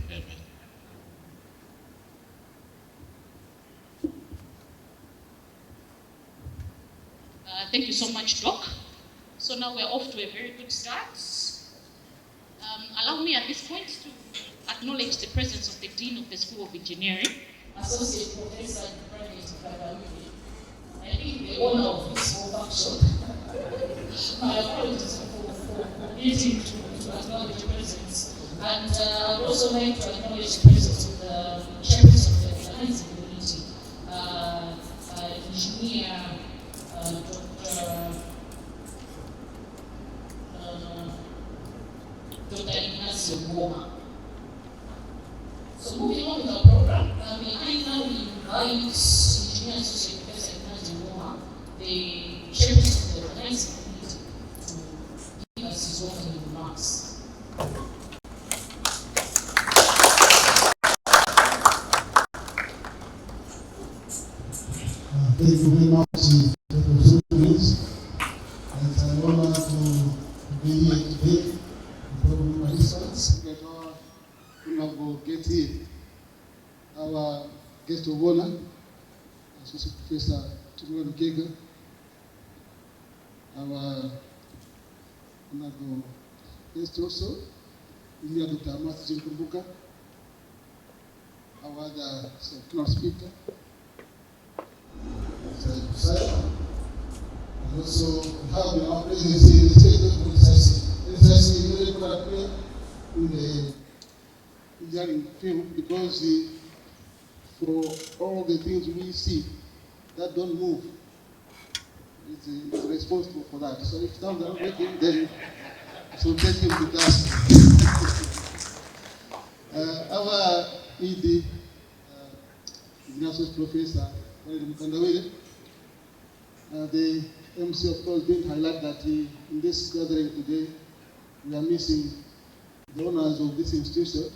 very much. Thank you so much, Doc. So now we're off to a very good start. Allow me at this point to acknowledge the presence of the Dean of the School of Engineering, Associate Professor Malawi. I think the owner of this whole function. My apologies for needing to acknowledge your presence. And I would also like to acknowledge the presence of the chairperson of the organizing committee, Engineer Dr. Ignacio Goma. So moving on with our program, may I now invite Engineer Associate Professor Ignacio Goma, the chairperson of the organizing committee, to give us his opening remarks. Thank you very much, Professor Prince. It's an honor to be here today. From my distance, we will get here. Our guest of honor, Associate Professor Tumula Kega, our honorable guest also, Engineer Dr. Martin Kumbuka, our other keynote speaker, and also have in our presence here the state of in the engineering field, because for all the things we see that don't move, it's responsible for that. So if things are not working, then it will take him to task. Our ED, Engineer Associate Professor Mukandawile, the MC of course didn't highlight that in this gathering today we are missing the owners of this institution.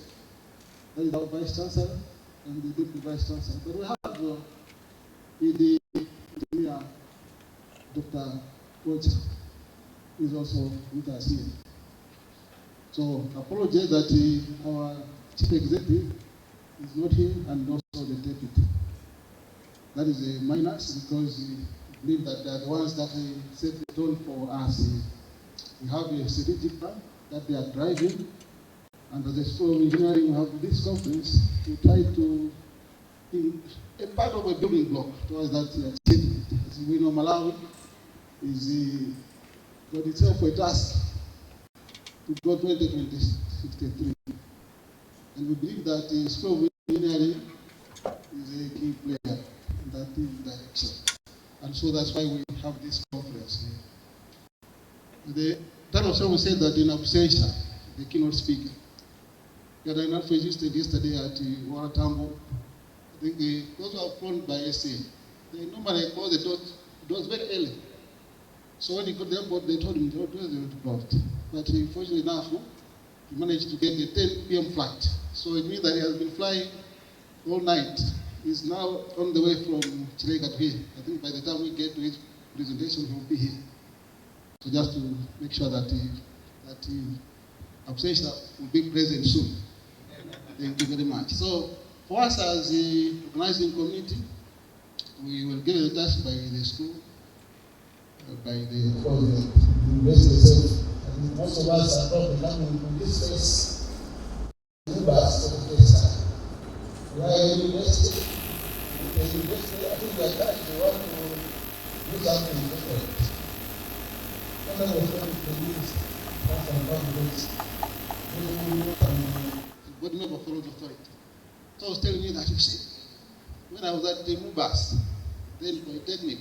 That is our Vice Chancellor and the Deputy Vice Chancellor. But we have the Engineer Dr. Kocha, who is also with us here. So I apologize that our Chief Executive is not here, and also the Deputy. That is a minus, because we believe that they are the ones that set the tone for us. We have a strategic plan that they are driving, and as a School of Engineering, we have this conference to try to be a part of a building block towards that achievement. As we know, Malawi is got itself a task to go 2063, and we believe that the School of Engineering is a key player in that direction, and so that's why we have this conference here. The title will say that in absentia, the keynote speaker. We had an registered yesterday at Waratambo. I think those who are phoned by SA, they normally close the doors very early. So when he got the airport, they told him the doors were closed. But fortunately enough, he managed to get a 10 p.m. flight. So it means that he has been flying all night. He's now on the way from Chirega to here. I think by the time we get to his presentation, he will be here. So just to make sure that absentia will be present soon. Thank you very much. So for us as the organizing committee, we will give a task by the school, by the university itself. And most of us are probably coming from this place, members of the first time. We are a university. The university, I think we are trying to want to do something different. One of the things God never follows authority. So I was telling you that, you see, when I was at the Mubas, then Polytechnic,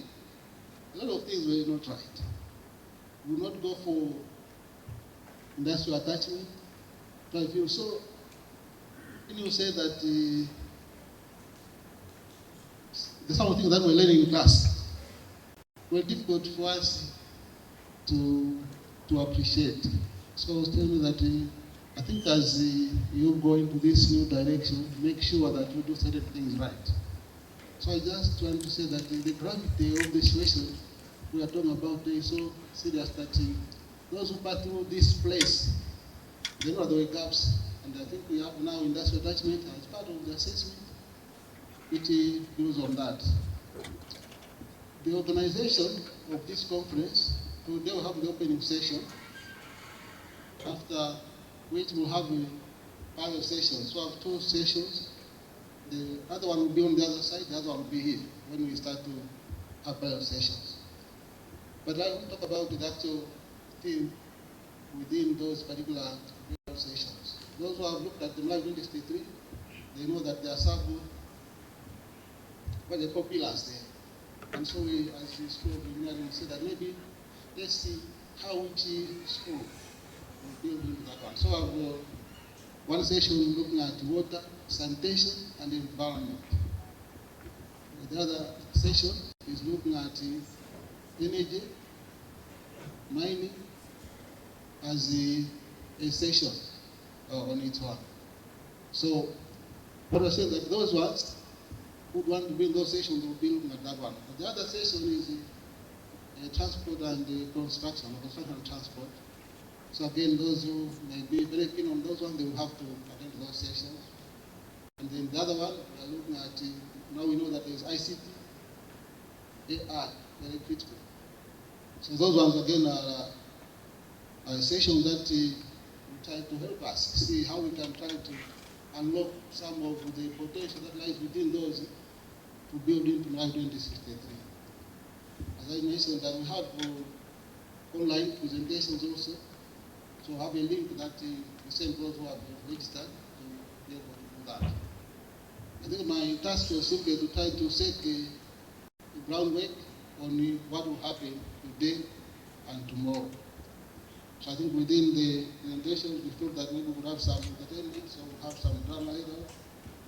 a lot of things were not right. We would not go for industrial attachment, drive fuel. So when you say that the some of things that we're learning in class were difficult for us to appreciate. So I was telling you that I think as you go into this new direction, make sure that you do certain things right. So I just trying to say that the gravity of the situation we are talking about is so serious that those who pass through this place, they know there were gaps And I think we have now industrial attachment as part of the assessment. It goes on that. The organization of this conference, today we'll have the opening session, after which we'll have a panel session. So I have 2 sessions. The other one will be on the other side, the other one will be here when we start to have panel sessions. But I will talk about the actual theme within those particular sessions. Those who have looked at the Malawi 2063, they know that there are several what they call pillars there. And so we, as the School of Engineering, said that maybe let's see how each school will build into that one. So I have one session looking at water, sanitation, and environment. The other session is looking at energy, mining, as a session on each one. So what I said that those ones who want to build those sessions will be looking at that one. But the other session is transport and construction and transport. So again, those who may be very keen on those ones, they will have to attend those sessions. And then the other one, we are looking at, now we know that there's ICT, AI, very critical. So those ones again are sessions that try to help us see how we can try to unlock some of the potential that lies within those to build into Malawi 2063. As I mentioned, that we have online presentations also, so have a link that the same those who have registered to be able to do that. I think my task was simply to try to set the groundwork on what will happen today and tomorrow. So I think within the presentations, we thought that maybe we would have some entertainment, so we'll have some drama later.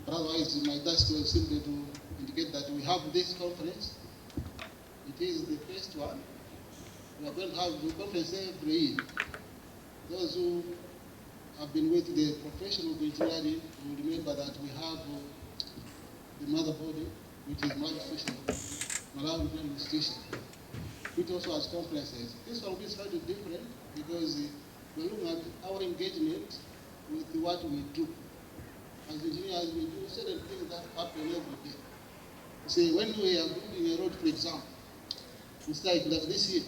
But otherwise, my task was simply to indicate that we have this conference. It is the first one. We are going to have the conference every year. Those who have been with the profession of engineering will remember that we have the mother body, which is Malawi Institution, which also has conferences. This one will be slightly different because we're looking at our engagement with what we do. As engineers, we do certain things that happen every day. See, when we are building a road, for example, it's like this year.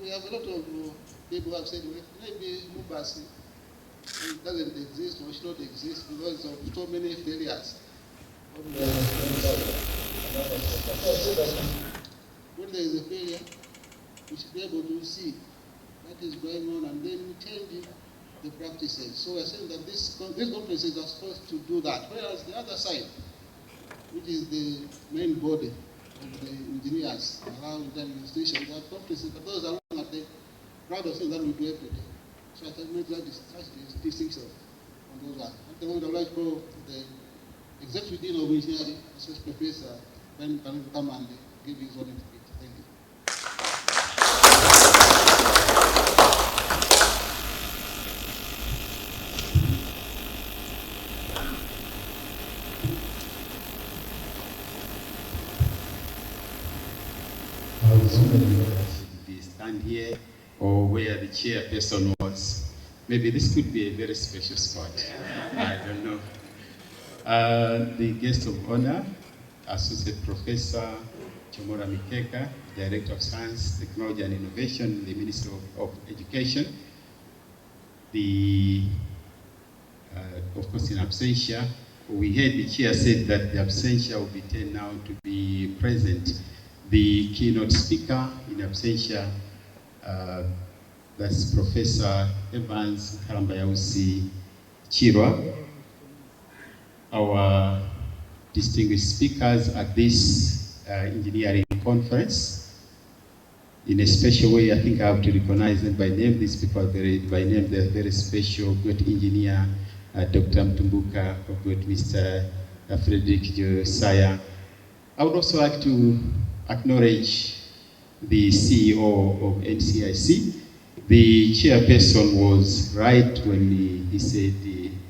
We have a lot of people who have said, maybe Mubasi doesn't exist or should not exist because of so many failures. When there is a failure, we should be able to see what is going on and then change the practices. So we're saying that these conferences are supposed to do that. Whereas the other side, which is the main body of the engineers around the administration, there are conferences, but those are looking at the crowd of things that we do every day. So I think we make that distinction on those ones. At the moment, I'd like to go to the Executive Dean of Engineering, Associate Professor Ben can come and give his own input. Thank you. Be stand here or where the chairperson was. Maybe this could be a very special spot. I don't know. The guest of honor, Associate Professor Chomora Mikeka, Director of Science, Technology and Innovation, the Minister of Education. Of course, in absentia, we heard the chair said that the absentia will be turned now to be present. The keynote speaker in absentia, that's Professor Evans Kalambayausi Chirwa. Our distinguished speakers at this engineering conference. In a special way, I think I have to recognize them by name. These people are by name, they're very special. Great engineer, Dr. Mtumbuka, great Mr. Frederick Josiah. I would also like to acknowledge the CEO of NCIC. The chairperson was right when he said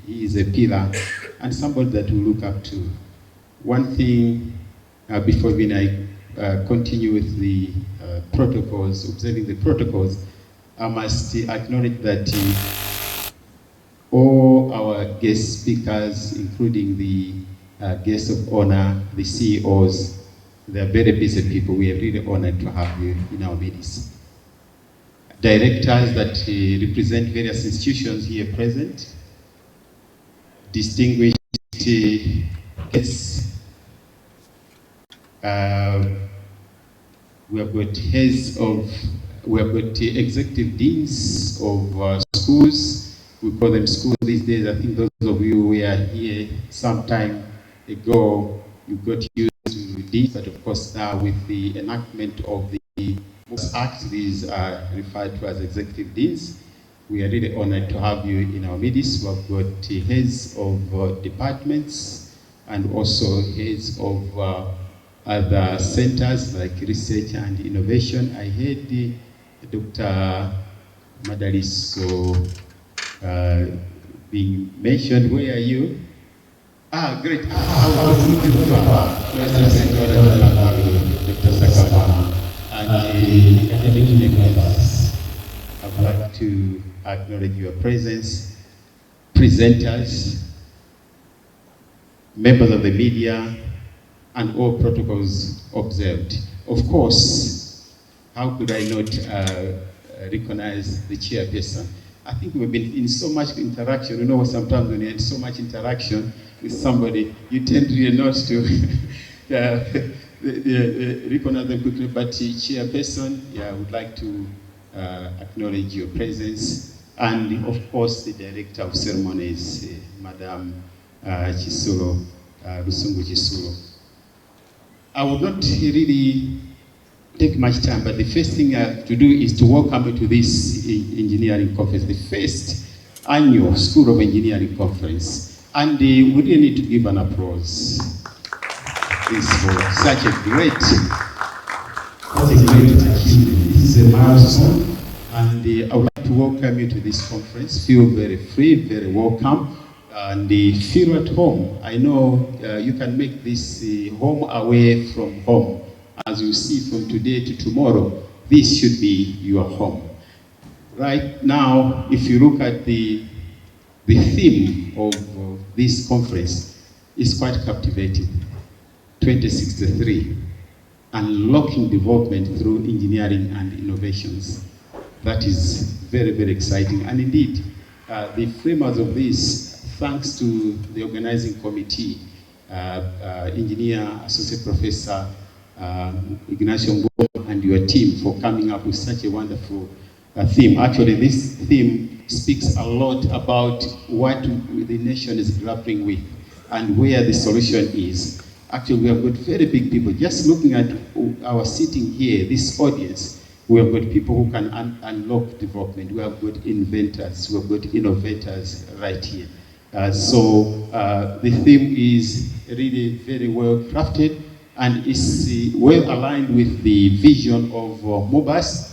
he is a pillar and somebody that we look up to. One thing, before I continue with the protocols, observing the protocols, I must acknowledge that all our guest speakers, including the guests of honor, the CEOs. They're very busy people. We are really honored to have you in our midst. Directors that represent various institutions here present, distinguished guests. We have got executive deans of schools. We call them schools these days. I think those of you who were here some time ago, you got used to deans, but of course now with the enactment of the Act, these are referred to as executive deans. We are really honored to have you in our midst. We have got heads of departments and also heads of other centers like research and innovation. I heard Dr. Madaliso being mentioned. Where are you? Ah, great. Dr. Sakama and the academic members. I would like to acknowledge your presence, presenters, members of the media, and all protocols observed. Of course, how could I not recognize the chairperson? I think we've been in so much interaction. You know, sometimes when you're in so much interaction with somebody, you tend really not to recognize them quickly. But chairperson, yeah, I would like to acknowledge your presence. And of course, the director of ceremonies, Madam Chisolo, Rusungu Chisolo. I would not really take much time, but the first thing I have to do is to welcome you to this engineering conference, the first annual School of Engineering Conference. And we really need to give an applause. This for such a great achievement. This is a milestone, and I would like to welcome you to this conference. Feel very free, very welcome. And feel at home. I know you can make this home away from home. As you see from today to tomorrow, this should be your home. Right now, if you look at the theme of this conference, it's quite captivating. 2063, Unlocking Development Through Engineering and Innovations. That is very, very exciting. And indeed, the framers of this, thanks to the organizing committee, Engineer Associate Professor Ignacio Ngo and your team for coming up with such a wonderful theme. Actually, this theme speaks a lot about what the nation is grappling with and where the solution is. Actually, we have got very big people. Just looking at our sitting here, this audience, we have got people who can unlock development. We have got inventors, we have got innovators right here. So the theme is really very well crafted and is well aligned with the vision of MOBAS.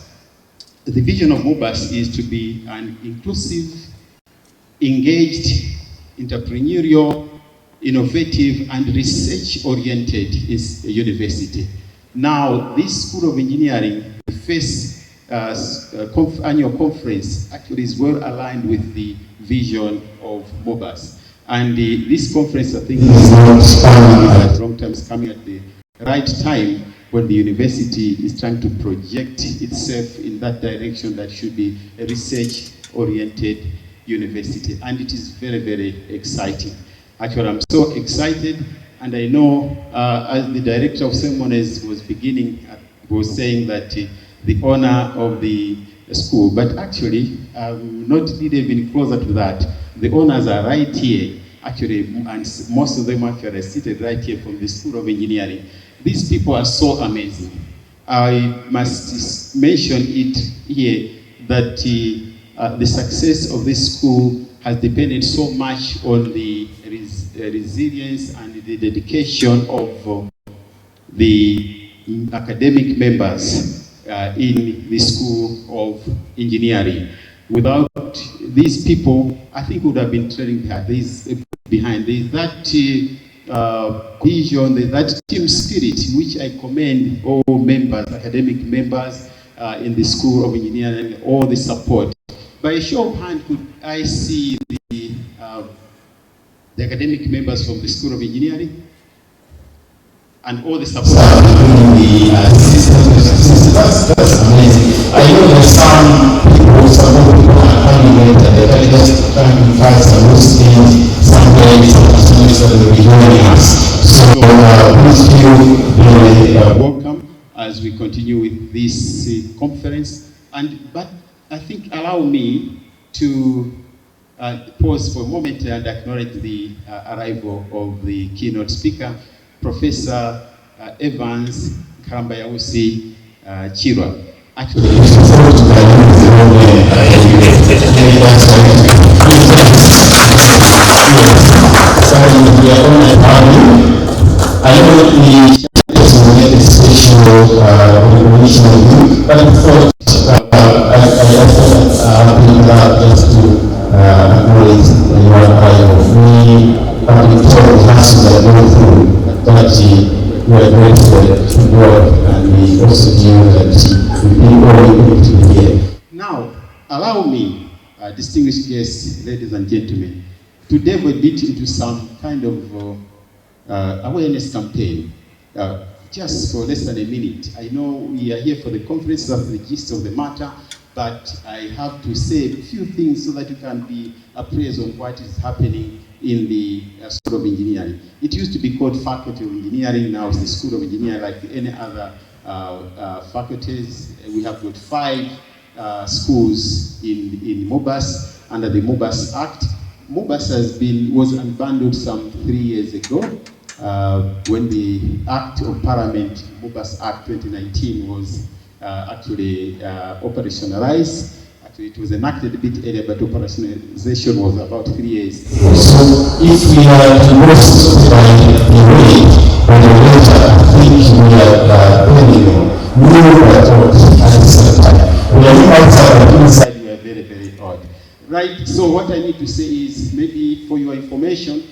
The vision of MOBAS is to be an inclusive, engaged, entrepreneurial, innovative, and research-oriented university. Now, this School of Engineering, the first annual conference, actually is well aligned with the vision of MOBAS. And this conference, I think, is long time, is coming at the right time when the university is trying to project itself in that direction that should be a research-oriented university. And it is very, very exciting. Actually, I'm so excited, and I know as the director of ceremonies was beginning, was saying that the honor of the school, but actually, not really even closer to that. The honors are right here, actually, and most of them actually are seated right here from the School of Engineering. These people are so amazing. I must mention it here that the success of this school has depended so much on the resilience and the dedication of the academic members in the School of Engineering. Without these people, I think we would have been trailing behind. There's that vision, there's that team spirit, which I commend all members, academic members in the School of Engineering, all the support. by a show of hand, could I see the academic members from the School of Engineering and all the support? That's amazing. I know there's some people, people are coming later, they're just trying to find some loose things, some ways, some that will be joining us. So please feel welcome as we continue with this conference. But I think allow me to pause for a moment and acknowledge the arrival of the keynote speaker, Professor Evans Karambayausi Chirwa. Actually, I know the will get a special recognition of you, but I thought just to acknowledge your arrival. We have been told the hassle that go through, but we are grateful to God, and we also feel that we've been all able to be here. Now, allow me, distinguished guests, ladies and gentlemen, to delve a bit into some kind of awareness campaign, just for less than a minute. I know we are here for the conference, that's the gist of the matter, but I have to say a few things so that you can be appraised on what is happening in the School of Engineering. It used to be called Faculty of Engineering, now it's the School of Engineering like any other faculties. We have got 5 schools in MOBAS under the MOBAS Act. MOBAS was unbundled some 3 years ago when the Act of Parliament, MOBAS Act 2019, was actually operationalized. Actually, it was enacted a bit earlier, but operationalization was about 3 years. So, if we are to most by the rate, by the later, I think we are new at the same time. We are outside and inside. We are very, very odd. Right, so what I need to say is, maybe for your information,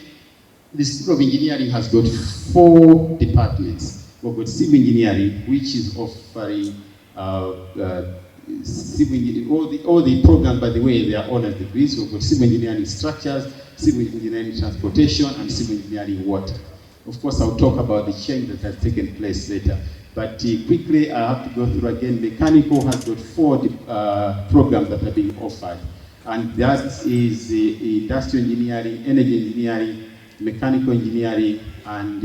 the School of Engineering has got 4 departments. We've got Civil Engineering, which is offering all the programs, by the way, they are honors degrees. We've got Civil Engineering Structures, Civil Engineering Transportation, and Civil Engineering Water. Of course, I'll talk about the change that has taken place later. But quickly, I have to go through again. Mechanical has got 4 programs that are being offered. And that is industrial engineering, energy engineering, mechanical engineering, and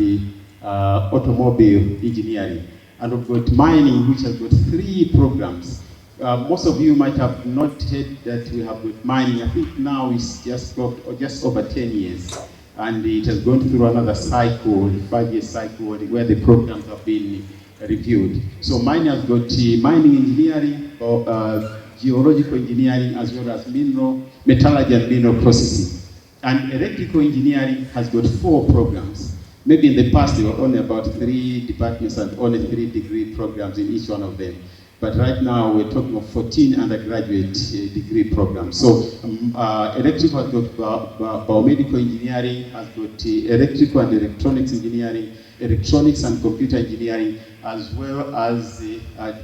automobile engineering. And we've got mining, which has got 3 programs. Most of you might have not heard that we have got mining. I think now it's just over 10 years. And it has gone through another cycle, 5-year cycle, where the programs have been reviewed. So mining has got mining engineering, geological engineering, as well as metallurgy and mineral processing. And electrical engineering has got 4 programs. Maybe in the past there were only about 3 departments and only 3 degree programs in each one of them. But right now we're talking of 14 undergraduate degree programs. So electrical has got biomedical engineering, has got electrical and electronics engineering, electronics and computer engineering, as well as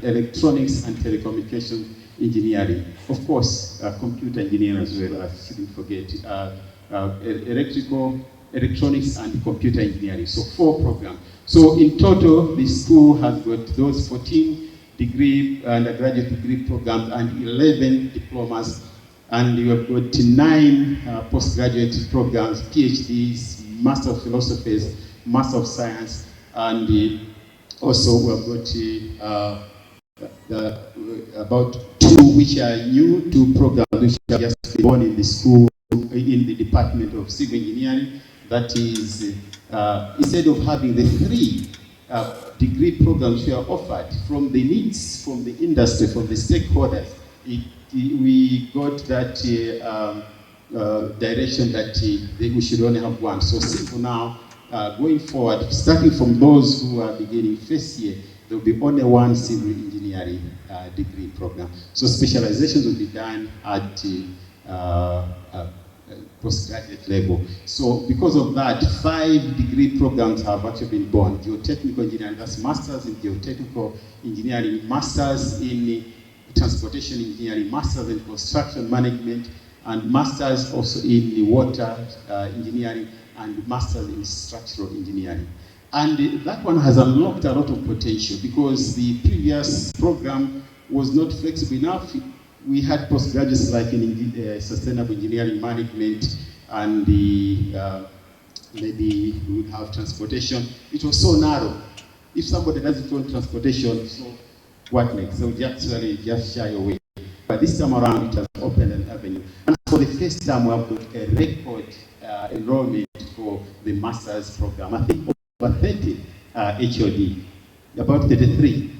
electronics and telecommunications engineering. Of course, computer engineering as well, I shouldn't forget. Electrical, electronics, and computer engineering. So 4 programs. So in total, the school has got those 14 degree undergraduate degree programs and 11 diplomas. And you have got 9 postgraduate programs, PhDs, Master of Philosophy, Master of Science, and also we have got about 2 which are new, 2 programs which are just born in the school, in the Department of Civil Engineering. That is, instead of having the 3 degree programs we are offered from the needs, from the industry, from the stakeholders, we got that direction that we should only have 1. So simple now, going forward, starting from those who are beginning first year, there will be only 1 civil engineering degree program. So specializations will be done at postgraduate level. So because of that, 5 degree programs have actually been born. Geotechnical engineering, that's masters in geotechnical engineering, masters in transportation engineering, masters in construction management, and masters also in the water engineering, and masters in structural engineering. And that one has unlocked a lot of potential because the previous program was not flexible enough. We had postgraduates like in sustainable engineering management, and maybe we would have transportation. It was so narrow. If somebody doesn't want transportation, so what next? So actually just shy away. But this time around, it has opened an avenue. And for the first time, we have got a record enrollment for the master's program. I think over 30 HOD, about 33.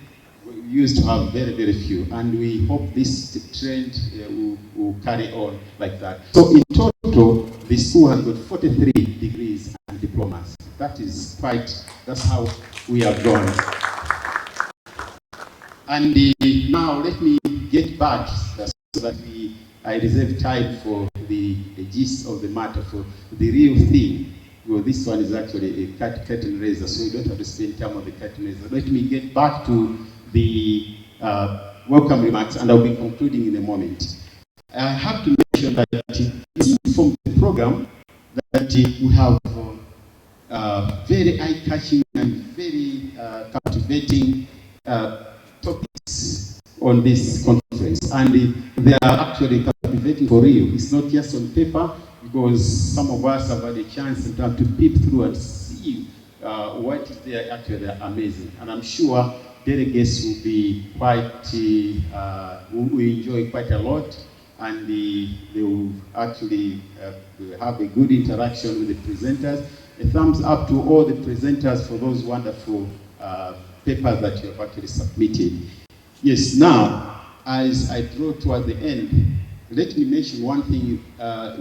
We used to have very, very few. And we hope this trend will carry on like that. So in total, the school has got 43 degrees and diplomas. That is quite, that's how we have gone. And now let me get back so that I reserve time for the gist of the matter, for the real thing. Well, this one is actually a curtain raiser, so you don't have to spend time on the curtain raiser. Let me get back to the welcome remarks, and I'll be concluding in a moment. I have to mention that from the program that we have very eye-catching and very captivating topics on this conference, and they are actually captivating for real. It's not just on paper, because some of us have had a chance to peep through and see what is there. Actually, they're amazing, and I'm sure delegates will be quite, will enjoy quite a lot, and they will actually have a good interaction with the presenters. A thumbs up to all the presenters for those wonderful papers that you have actually submitted. Yes, now, as I draw toward the end, let me mention one thing,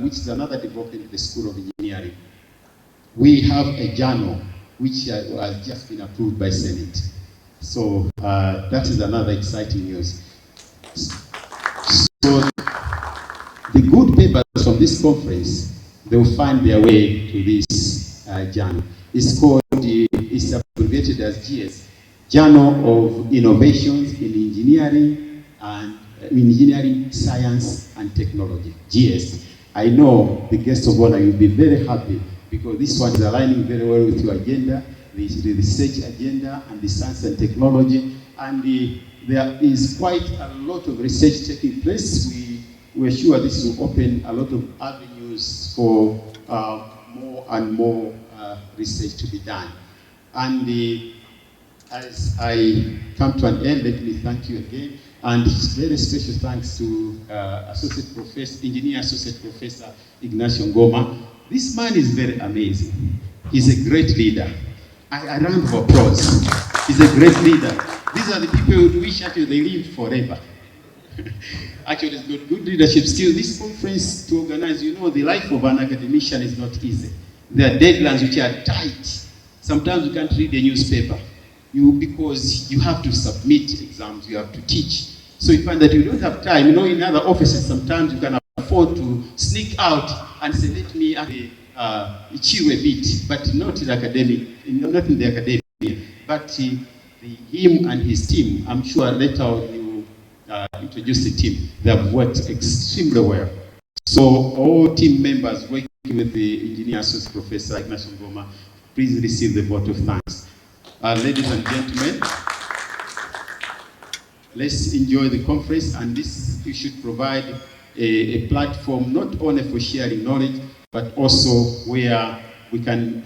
which is another development in the School of Engineering. We have a journal which has just been approved by Senate. So that is another exciting news. So the good papers from this conference, they will find their way to this journal. It's called, it's abbreviated as GS, Journal of Innovations in Engineering and Engineering, Science and Technology, GS. I know the guest of honor, you'll be very happy because this one is aligning very well with your agenda, the research agenda and the science and technology, and there is quite a lot of research taking place. We're sure this will open a lot of avenues for more and more research to be done. And as I come to an end, let me thank you again. And very special thanks to Associate Professor, Engineer Associate Professor Ignacio Ngoma. This man is very amazing. He's a great leader. A round of applause. He's a great leader. These are the people who wish actually they live forever. Actually, it's got good leadership skills. This conference to organize, you know, the life of an academician is not easy. There are deadlines which are tight. Sometimes you can't read a newspaper. Because you have to submit exams, you have to teach. So you find that you don't have time. You know, in other offices, sometimes you can afford to sneak out and say, let me chill a bit, but not in the academia. But him and his team, I'm sure later on you introduce the team, they have worked extremely well. So all team members working with the Engineer Associate Professor Ignacio Ngoma, please receive the vote of thanks. Ladies and gentlemen, let's enjoy the conference, and this you should provide a platform not only for sharing knowledge, but also where we can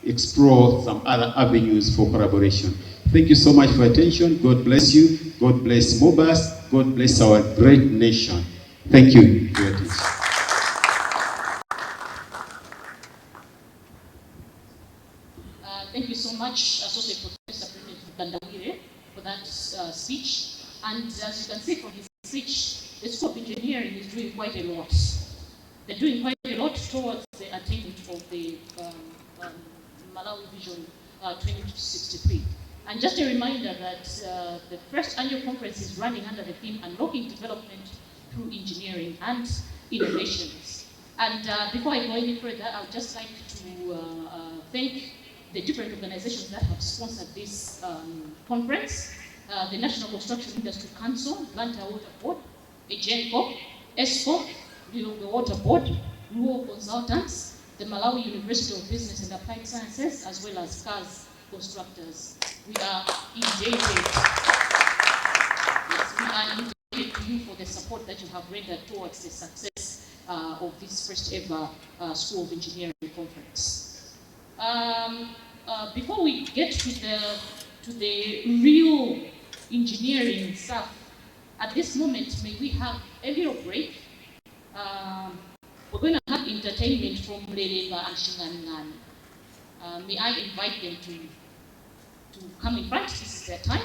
explore some other avenues for collaboration. Thank you so much for attention. God bless you. God bless MOBAS. God bless our great nation. Thank you for your attention. Thank you so much, Associate Professor Bandawire, for that speech. And as you can see from his speech, the School of Engineering is doing quite a lot. They're doing quite a lot towards the attainment of the Malawi Vision 2063. And just a reminder that the first annual conference is running under the theme Unlocking Development Through Engineering and Innovations. And before I go any further, I would just like to thank the different organizations that have sponsored this conference. the National Construction Industry Council, Blantyre Water Board, EGENCO, ESCO, the Water Board, Rural Consultants, the Malawi University of Business and Applied Sciences, as well as CAS constructors. We are indebted. Yes, we are indebted to you for the support that you have rendered towards the success of this first ever School of Engineering conference. Before we get to the real engineering stuff, at this moment, may we have a little break? We're going to have entertainment from Lereva and Shinganingani. May I invite them to come in front? This is their time.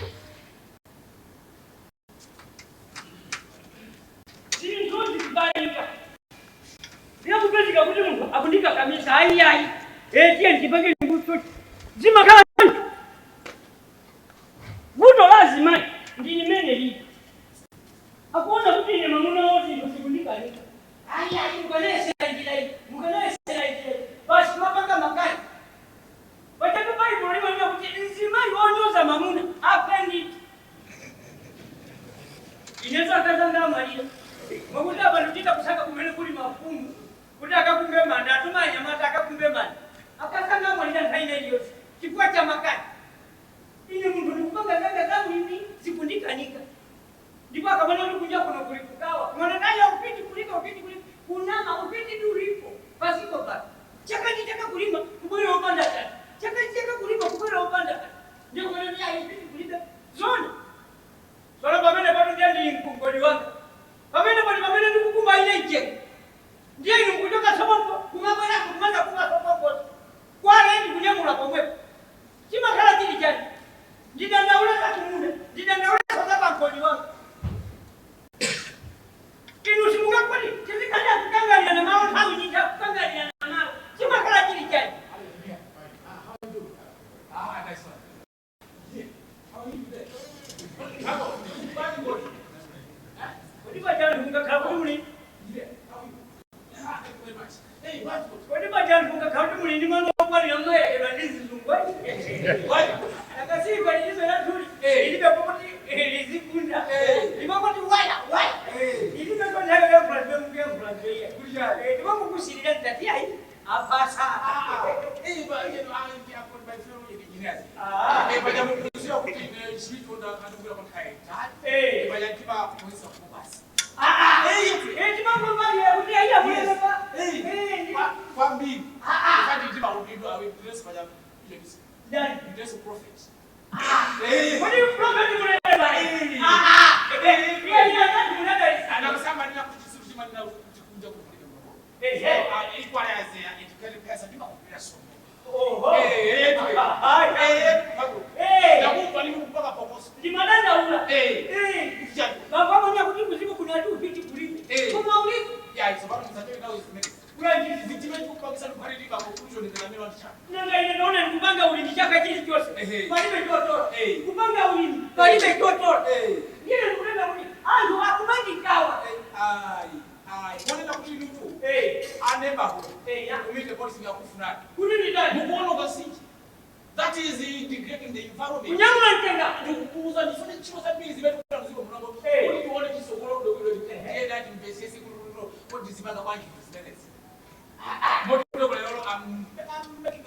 That is integrating the environment.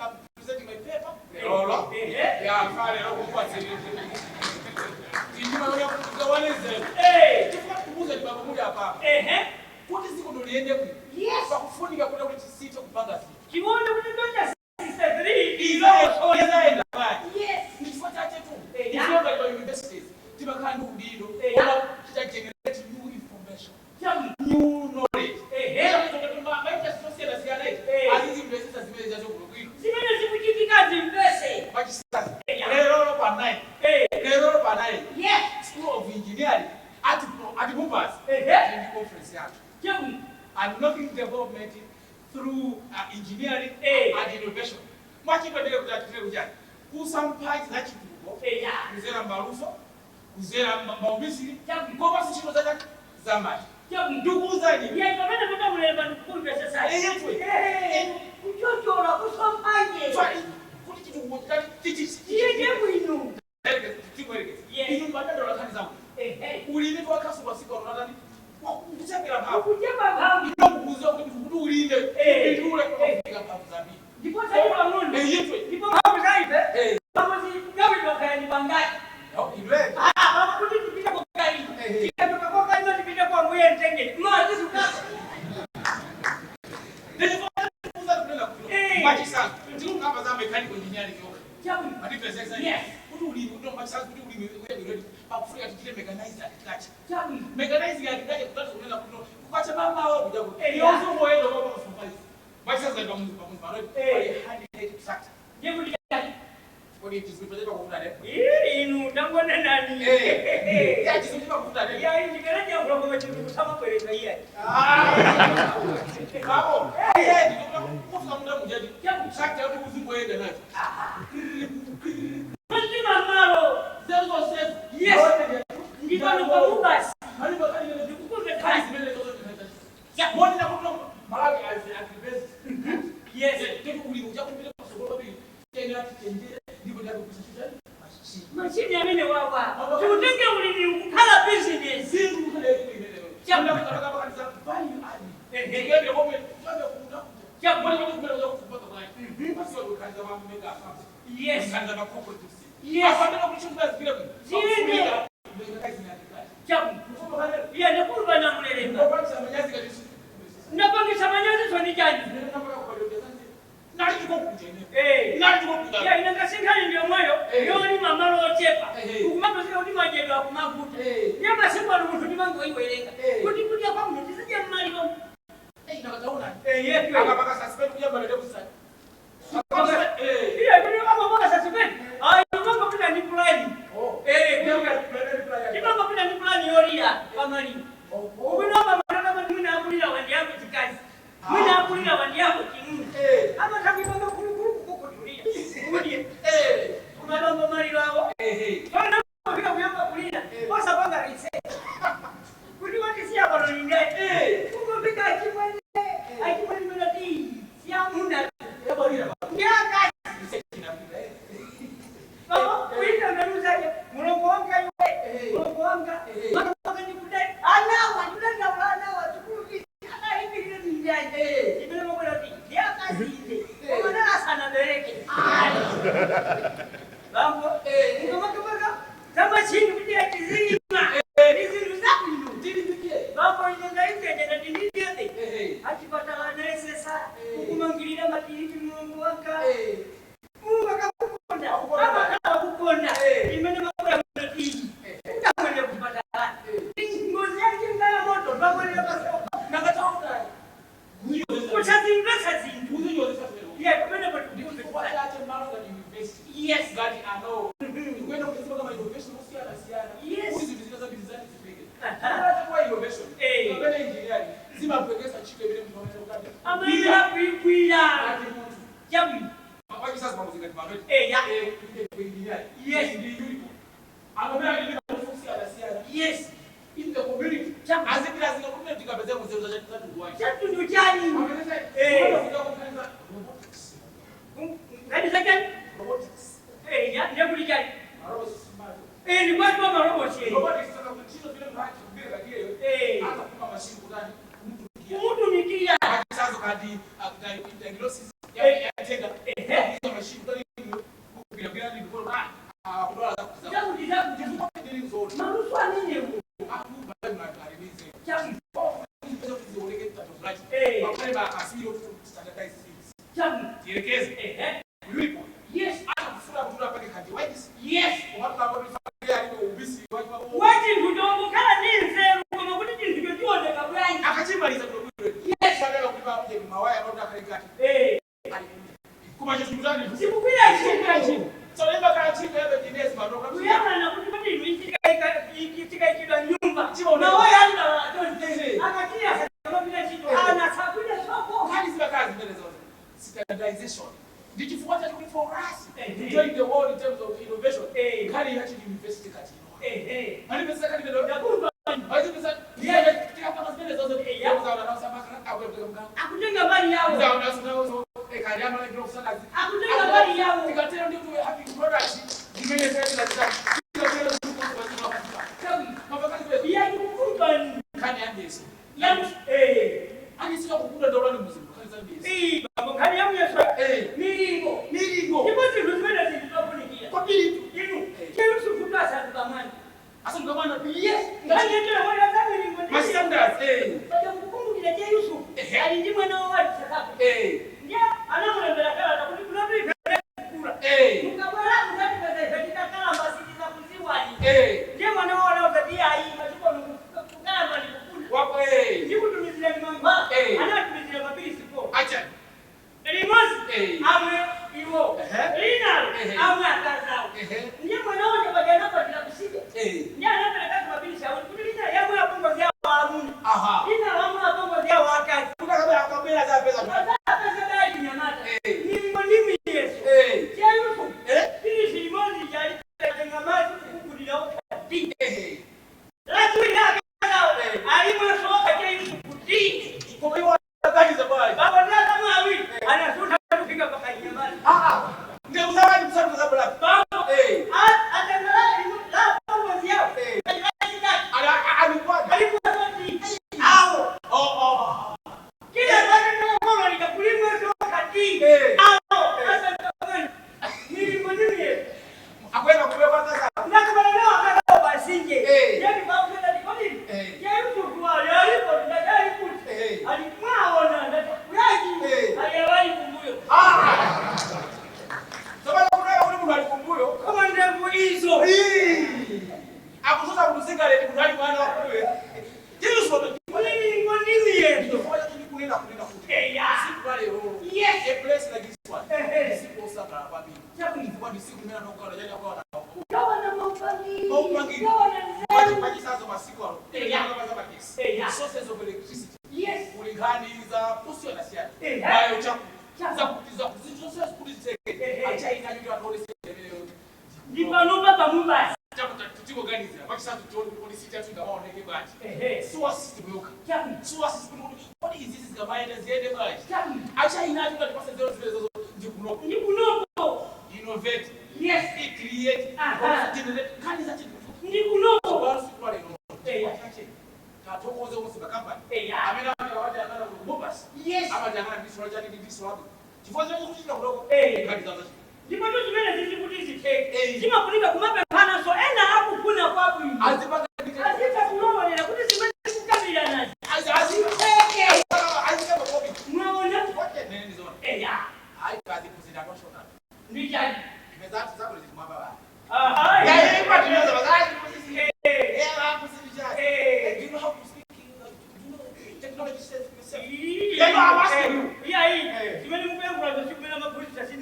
I'm presenting my paper. What is going to end up with? Yes. New knowledge. School of Engineering at Bupas in the conference. And nothing development through engineering and innovation. Much of the some parts that you go, Kuzera Marufo, Kuzera Mambisi, Goma Sishozaka, Zaman. Do Uzani, yet the Venezuelan Pulver Society. Put it to what teaches. We know. Yes, but Mechanizing agriculture kutoka kwa sababu hao kuja yozo moyo ndio kwa supervise. Basi sasa ndio mzunguko hadi hadi tractor. Hebu likali. Kwa hiyo tusipeleke kwa kufuna leo. Inu ndangona nani? Ya tusipeleke kwa kufuna leo. Ya hii ngaraje au kwa kama kweleza hii. Hapo. Ndio kufuka muda mjadi. Ya tractor au kuzunguko yeye nayo. Mzima maro. Zezo safe. Yes. Ndio kwa mubasi. Hali bakali ndio kukuza kazi mbele zote tunataka. Ya mbona na kutoka Malawi as yes, ndio kuliuja kumpeleka kwa sababu hivi. Tena tutendele ndivyo ndio kusafisha. Mashine ya nini wawa? Tutenge ulini kala business. Zingu kale kuielewa. Chama kama kanisa value add. Ndio kwa mfano kuna ya mbona ndio kumpeleka kwa kupata kwa. Basi wao kanisa wa mega account. Yes. Kanisa wa cooperative. Yes. Hapo ndio kuchunguza vile vile. Jabu. Ya ndio kwa na mlele. Napangisha manyazi swani jani. Nali tuko kujene. Nali tuko kujene. Ya inakasinga ndio moyo. Yoni mama rochepa. Kumamba sio ni majendo akumakuta. Nyama simba ruhusu ni mango iwelenga. Kuti kuti hapa mtisije mali kwa. Nakataona. Yetu. Akapaka suspend kuja bado kusasa. Ile ndio kama baka suspend. Mambo bila ni plan. Ni mambo bila ni plan yoria kamari. Ubinoma manana mimi na kulila wandi yangu kikazi. Mimi na kulila wandi yangu kimu. Ama takipanga kulu kukutulia. Umudie. Unaomba mali wao. Bana bila kuyamba kulila. Kosa panga rise. Kuliwa kisia bado ningae. Uko bika kimani. Akimani melodi. Sia muna. Ngaka. Baba, kuita meruza je. Mulongo wanga yule. Mulongo wanga. Maka ni kudai. Anawa, tunanga wana watukuki. Ana hivi ndio njaje. Ibele mambo ya dia kazi ile. Unaona sana bereke. Bambo, kama kama chini kutia kizima. Hizi ruzaku ndio. Ndiye. Bambo inaenda hivi na ndiye ndiye. Akipata wana sasa. Kumangilira matiri Mungu waka. Mungu akakuponda. Kama akakuponda. Imene mambo ya mtiji. Utakwenda kupata. Ngozi yake ngala moto. Bambo ile basi. Nakataona. Uchazinga zindu. Uzinyo sasa. Yeah, kwenda kwa ndio kwa hata mara za university. Yes, God I know. Kwenda kusema kama innovation usiana siana. Yes. Hizi zinazo bizani zipige. Hata kwa innovation. Kwenda engineering. Zima mpekesa chike vile mtu anataka kadi. Amira kuikuia. Jamu. Kwa sasa mambo zingati ya. Engineering. Yes, the uniform. Amira ile ofisi ya siana. Yes. In the community. As it as the community kabisa mzee za tatu kwa. Tatu ndio jani. Ngani second? Robotics. Ya ndio kulijani. Robotics. Ni watu wa robotics. Robotics sasa kuchino vile mhaki kubira hiyo. Hata kuma mashine kudani mtu nikia. Sasa kadi diagnosis ya tenda. Hiyo mashine kudani kubira ni kwa kudola za kuzaa. Jambo ndizamu ndio zote. Manufaa nini huko? Bali makarimize. Jambo. Hizo zioneke tatu right. Wakati ba asili standardize things. Jambo. Jirekeze. Yulipo. Yes. Hata kufura mtu apake kadi. Yes. Watu ambao nifanya hiyo ubisi. Wati ngudongo kala ninze kama kuti ndio tuone kabla. Akachimaliza kwa kweli. Yes. Sasa kulipa mje mawaya ndio akalikati. Kuma je sikuzani. Sikupila chini. So leo kama chini ya business bado kama. Uyana na kuti mimi nitika nyumba. Na wewe hata don't akakia kama vile kitu anasakuja soko. Hadi zile kazi mbele zote. Standardization. Did you want to for us? Join the world in terms of innovation. Kali actually university kati. Hadi pesa kali ndio. Hadi pesa. Yeah, kama mbele zote. Yao za na sasa au kwa akujenga mali yao. Za na sasa kali ama ndio sana. Akujenga mali yao. Tikatena ndio tu happy product. Zimeeleza kila kitu. Kani andesi. Yangu ani sio kukunda dola ni mzungu. Kani andesi. Baba kani yangu yesa. Ni amwe atazao ndiye mwana wake bajana kwa tunakusiga ndiye anapeleka mabili shauri kulina yamwe apongo zao Haruni ina wamwe apongo zao wakati tukakabla akabela za pesa dai nyamata ni Yesu Yesu hii simoni jali ngamazi kukulila wakati lakini nao alimsoka Yesu kuti kwa hiyo wakati za baba baba ndio kama awili anasuta kupiga paka nyamata ndio usawaji msana kwa sababu baba atendela la pombo zao alikuwa kila bado mkono nikakulimwa wakati akwenda kubeba sasa nakubaliana na basinge yani babu ndio nikoni yeye mtu alipo ndadai kuti alimwaona ndakuyaji aliwahi kumbuyo sababu kuna alikumbuyo kama ndevu hizo akusosa kusinga ile kunali mwana wakuwe hiyo sio nini yetu kwa hiyo kunena kuti siku pale yes a place like this one siku sasa babi chapo ni kwa siku mimi naona kwa jana kwa kawana mpangi watu kwa sasa masiku hapo kama kesi sources of electricity yes ulinganiza usio na siasa hayo chapo za kutiza kuzizosa kuziteke acha inajua ndio ndipanumba pamumba chapo tutiko ganiza kwa sasa tuone polisi tatu kama oneke baadhi sources tumeoka sources what is this kama ina ziende baadhi acha inajua tupasa zero ndikunopo innovate yes it create generate kanisa chitu ndikunopo basi kwa leo katokoze umusiba company amena waje anana kubobas yes ama jana bisura jani bisura tifoze kukushika kudogo kanisa zote ndipo tu zimene zikutizi take sima kunika kumape pana so ena hapo kuna kwapo hivi azipaka kulowa nina kuti zimene kukamila nazi aziteke azikaba kopi mwaona wote nene zone ya haikazi kuzida kwa shona ndijani mezati zako zikuma baba ya yeye kwa tunaweza bazaji kusisi hapo sisi do you know how to speak technology says yeah no I ask you yeah zimene mpengo kwa siku mena mapolisi sasa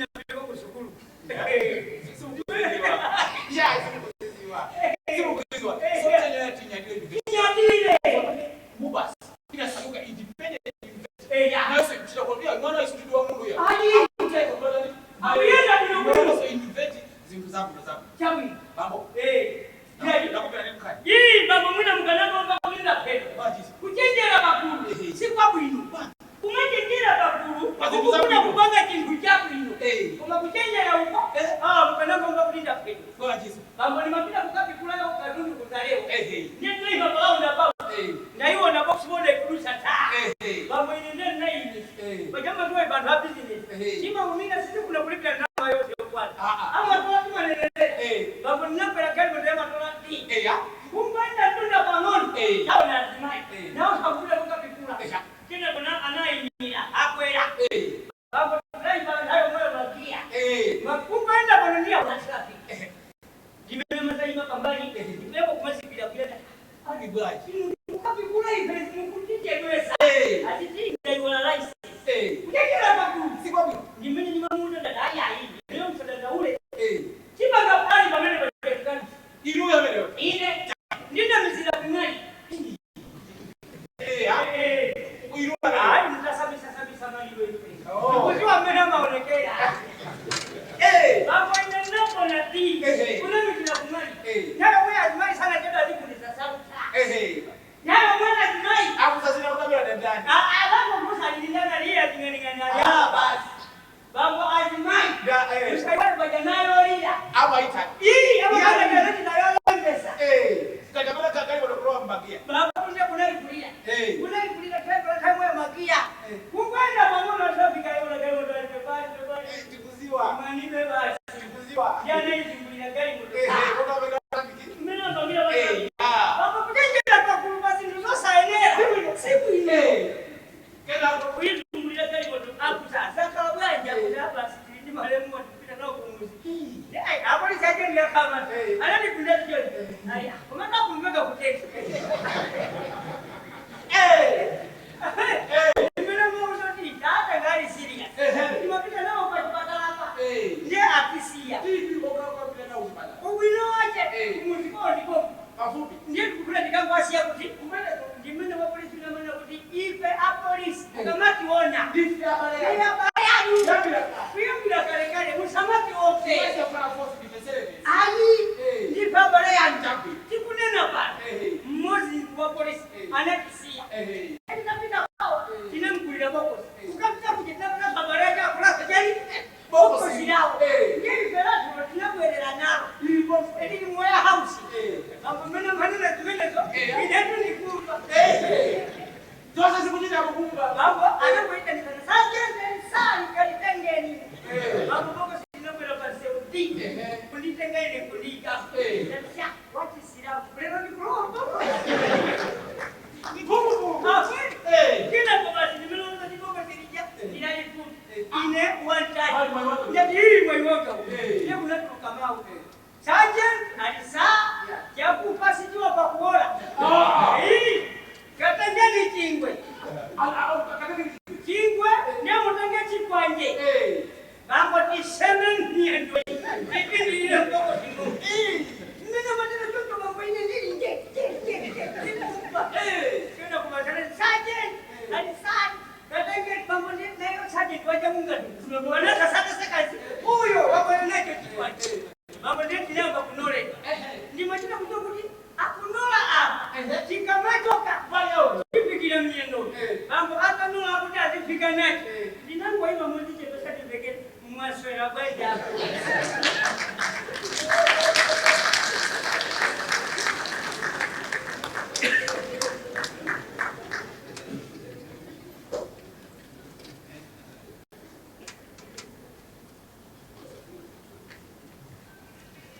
Kafupi. Ndiye kukula nikangwasia kuti umene ndimene wa polisi na mana kuti ife a polisi mukamati ona Ndifi abale ya. ina bayani Yambira. kuyambira kale musamati ofe Mwese kwa force defense. ali ndi babale ya Champi. tikunena pa mmozi wa polisi anatisia ndikapita kwao tinamkulira bokosi ukapita kuchitana babale ya kulasa jali bokosi lao ngeli velazo tinabwerera nalo ili moya house amene manena tumenezo inetu nikumba Zote zikujina kukumba. mambo anapoita ni kana sajeni sali kalitengeni mambo bokosi tinabwera pasi uti kulitengeni kulika sasa wati sira kulero ni kuroba Ngumu. kila bokosi nimeona ni bokosi rija inalifu ine one time Hali maiwaka. ya hii maiwaka ile kunatoka mau Sergeant alisa ya kupasi jua pa kuola. Hii katangeni chingwe. Chingwe ne mutange chikwanje. Bambo ti semen ni ndo. Ikindi ile mboko tingo. Nina matana choto mambo ine nini nje. Kena kumatana Sergeant alisa katangeni bambo ni nayo Sergeant waja mungani. Tunaona kasaka sakazi. Huyo wako nacho chikwanje. Mambo ndio namba kunole. Ndi machina kutokuti akunola apa. Chikamatoka bayo. Kipikira mnyendo. Mambo akanola akuti azifika nacho. Ndinangwa iba mundije pesa tibeke mwaswera baida.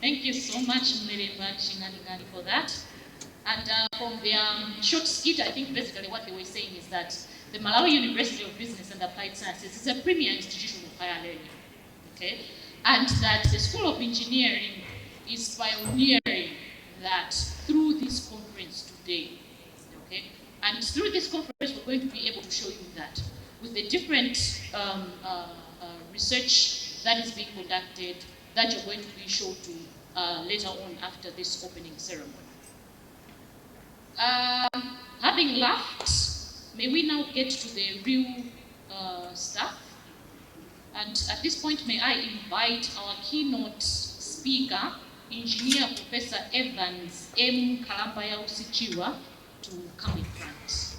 Thank you so much, Mmeremba Chinganingani, for that. And from the short skit, I think basically what they were saying is that the Malawi University of Business and Applied Sciences is a premier institution of higher learning, okay? And that the School of Engineering is pioneering that through this conference today, okay? And through this conference, we're going to be able to show you that with the different research that is being conducted, that you're going to be shown to later on after this opening ceremony. Having laughed, may we now get to the real stuff. And at this point, may I invite our keynote speaker, Engineer Professor Evans M. Kalambaya Usichiwa, to come in front.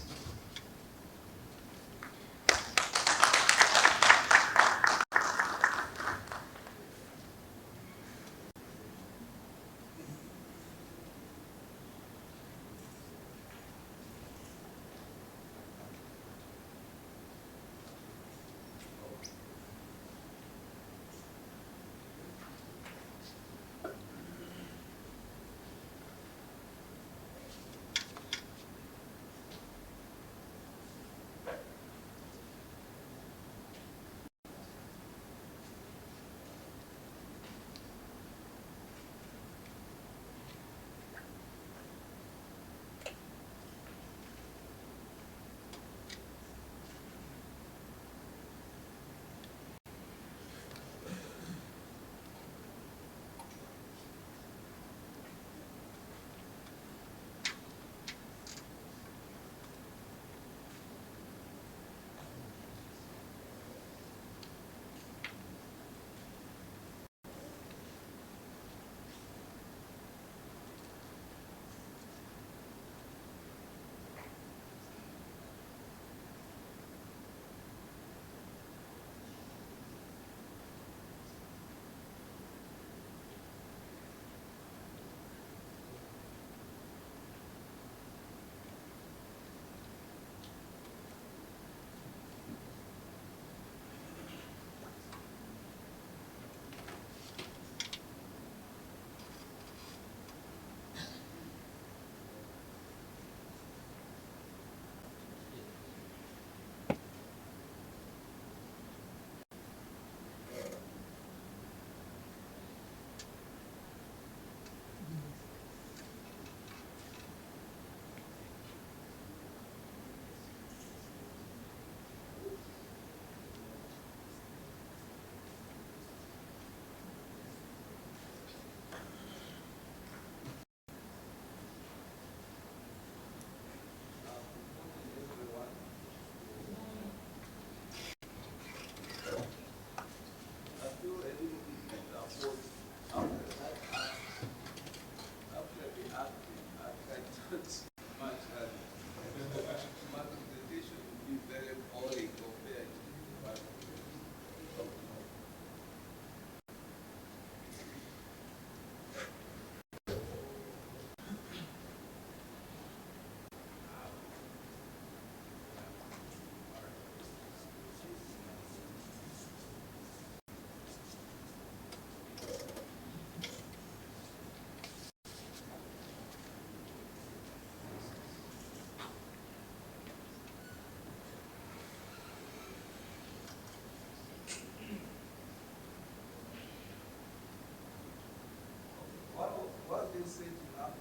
said enough.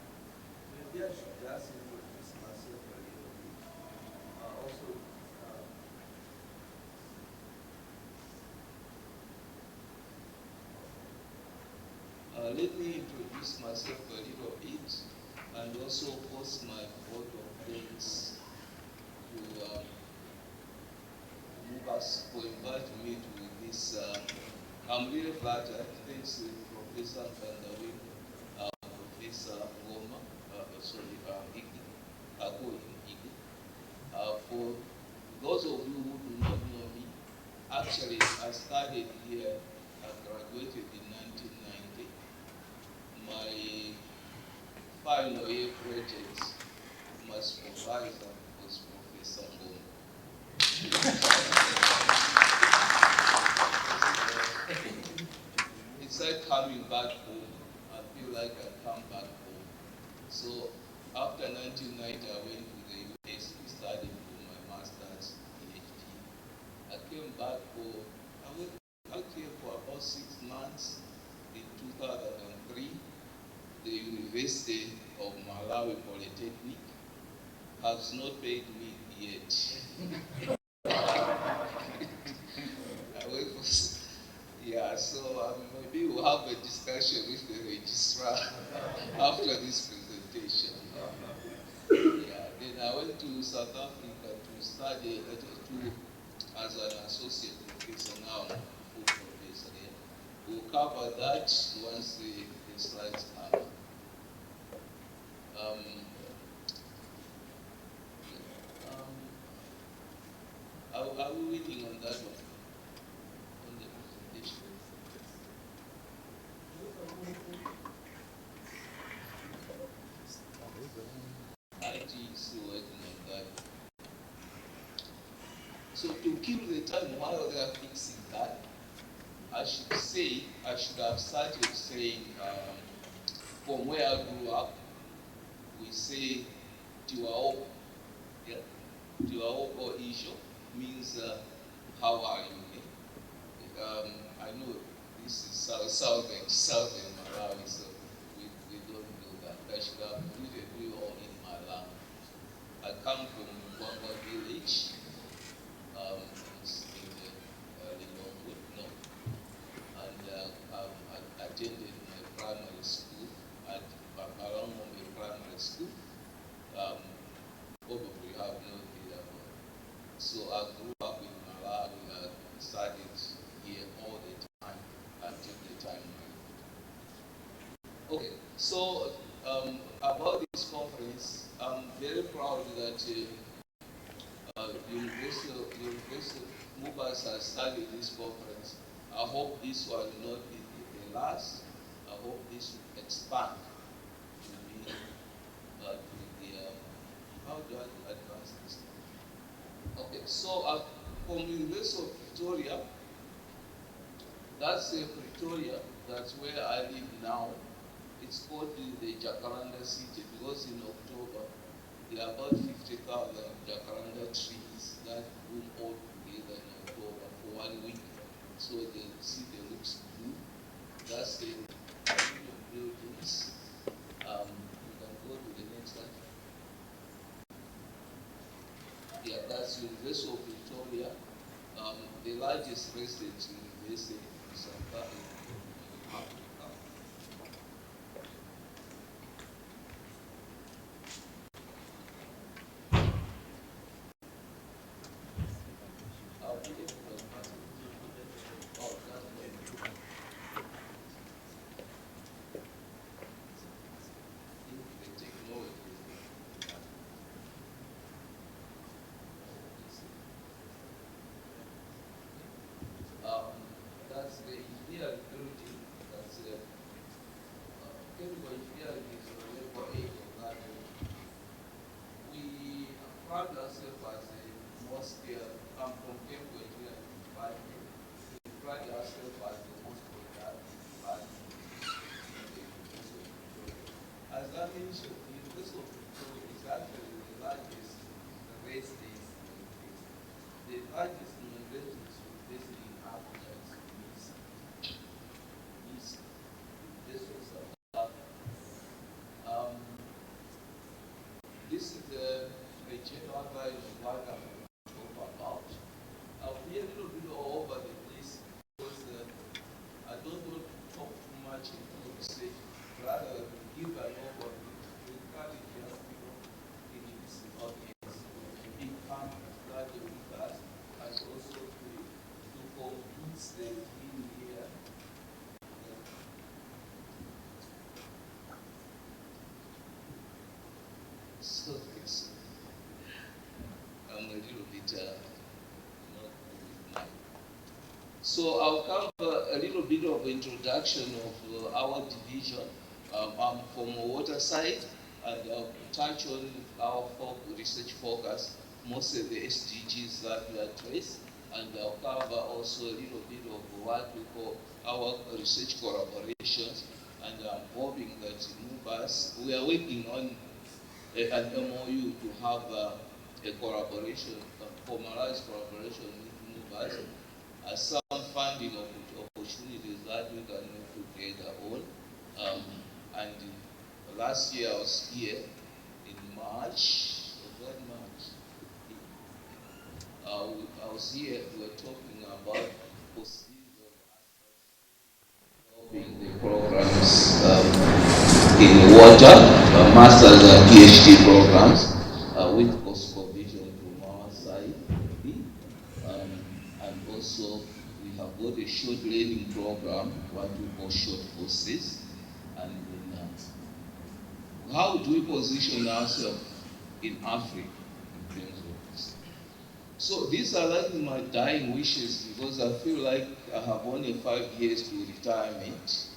Maybe I should just introduce myself a little bit. Let me introduce myself a little bit and also post my vote of thanks to Lucas for inviting me to this. I'm really flattered. Thanks to Professor Kandawi, Professor Goma, for those of you who do not know me, actually I studied here, I graduated in 1990. My final year project, my supervisor was Professor Goma. It's like coming back home. I feel like I come back home. So after 1990, I went to the US to study for my master's PhD. I came back I went out here for about 6 months in 2003. The University of Malawi Polytechnic has not paid me yet. I went for, so maybe we'll have a discussion with the registrar after this presentation. Then I went to South Africa to study as an associate professor, now I'm a full professor here. We'll cover that once the slides come. Are we waiting on that one? On the presentation? IT is still working on that. So to kill the time while they are fixing that, I should have started saying, from where I grew up, we say Tiwaopo. Yeah? Tiwaopo Isho means how are you? I know this is southern Malawi, so we don't do that. I should have greeted you all in my language. I come from Mwanga village, it's in the Lilongwe north, and I attended my primary school at Babalongombe Primary School. Probably you have no idea about it. So I grew up in Malawi. I studied here all the time until the time I. Okay, so about this conference, I'm very proud that University Mubas has started this conference. I hope this will not be the last. I hope this will expand to be how do I advance this? Okay, so from University of Pretoria, that's Pretoria, that's where I live now. It's called the Jacaranda City because in October, there are about 50,000 Jacaranda trees that bloom all together in October for 1 week. So the city looks blue. That's the buildings. You can go to the next slide. Yeah, that's University of Victoria, the largest research university in South Africa. That's the engineering rather give an overview, we cut it just in its audience to become rather with us and also to complete the team here. So this, I'm a little bit not with mine. So I'll cover a little bit of introduction of our division. I'm from water side, and I'll touch on our research focus, mostly the SDGs that we address, and I'll cover also a little bit of what we call our research collaborations, and I'm hoping that MUBAS, we are working on an MOU to have a collaboration, a formalized collaboration with MUBAS, some funding opportunities that we can work together on. And last year I was here in March, I was here, we were talking about possibilities of developing the programs in water, master's and PhD programs with cost provision from our side. And also we have got a short learning program, what we call short courses. And then, how do we position ourselves in Africa in terms of this? So these are like my dying wishes, because I feel like I have only 5 years to retirement.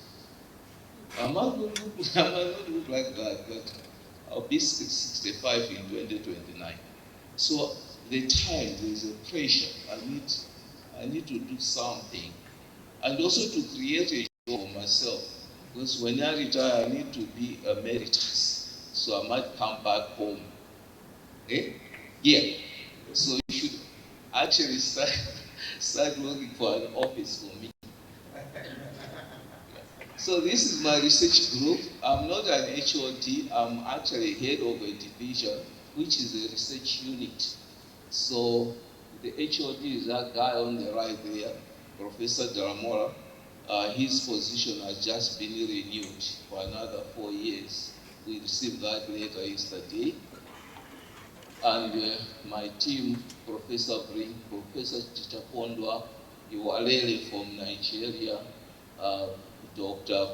I might not look like that, but I'll be 65 in 2029. So the time, there's a pressure. I need to do something. And also to create a job for myself. Because when I retire, I need to be emeritus. So I might come back home. Eh? Yeah. So you should actually start working for an office for me. So this is my research group. I'm not an HOD. I'm actually head of a division, which is a research unit. So the HOD is that guy on the right there, Professor Daramora. His position has just been renewed for another 4 years. We received that letter yesterday. And my team, Professor Brink, Professor Chichapondwa, Iwalele from Nigeria, Dr.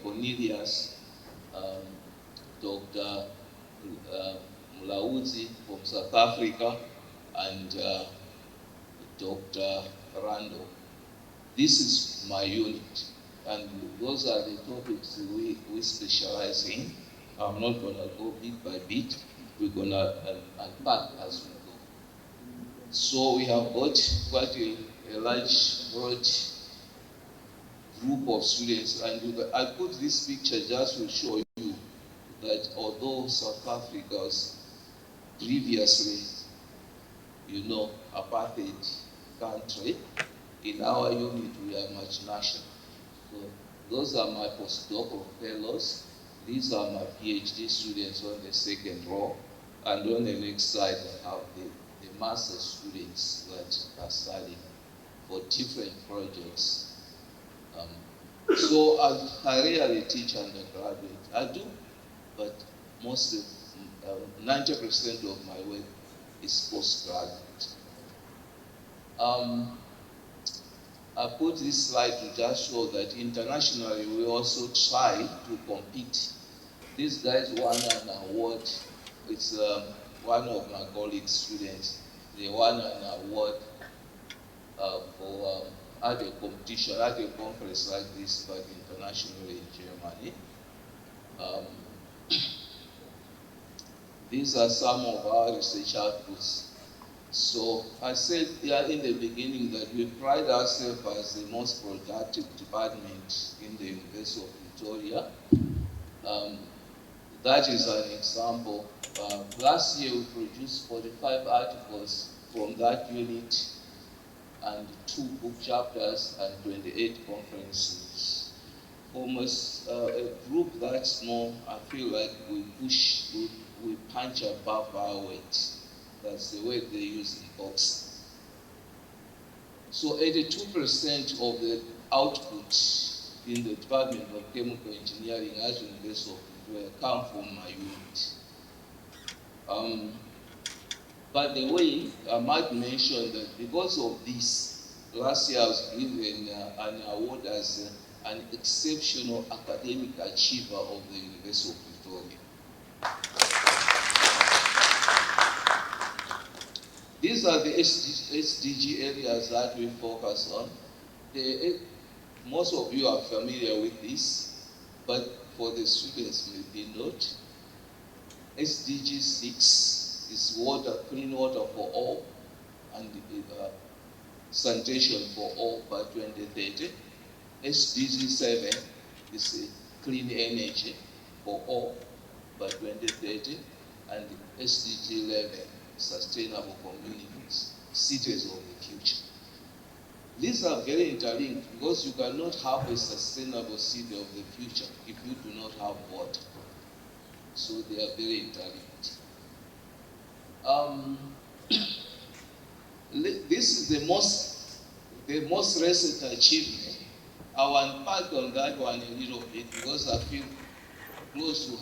Cornelius, Dr. Mulauzi from South Africa, and Dr. Randall. This is my unit, and those are the topics we specialize in. I'm not going to go bit by bit. We're going to unpack as we go. So we have got quite a large, broad group of students, and I put this picture just to show you that although South Africa was previously, apartheid country, in our unit we are multinational. So those are my postdoctoral fellows. These are my PhD students on the second row. And on the next side, I have the master students that are studying for different projects. So I rarely teach undergraduate. I do, but mostly 90% of my work is postgraduate. I put this slide to just show that internationally we also try to compete. These guys won an award. It's one of my colleagues' students. They won an award for at a competition, at a conference like this, but internationally in Germany. These are some of our research outputs. So I said here in the beginning that we pride ourselves as the most productive department in the University of Victoria. That is an example. Last year we produced 45 articles from that unit and 2 book chapters and 28 conferences. Almost a group that small, I feel like we punch above our weight. That's the word they use in boxing. So 82% of the output in the Department of Chemical Engineering at University of Victoria come from my unit. By the way, I might mention that because of this, last year I was given an award as an exceptional academic achiever of the University of Victoria. These are the SDG areas that we focus on. Most of you are familiar with this, but for the students maybe not. SDG 6 is water, clean water for all, and sanitation for all by 2030. SDG 7 is clean energy for all by 2030, and SDG 11, sustainable communities, cities of the future. These are very interlinked because you cannot have a sustainable city of the future if you do not have water. So they are very interlinked. This is the most recent achievement. I will unpack on that one a little bit because I feel close to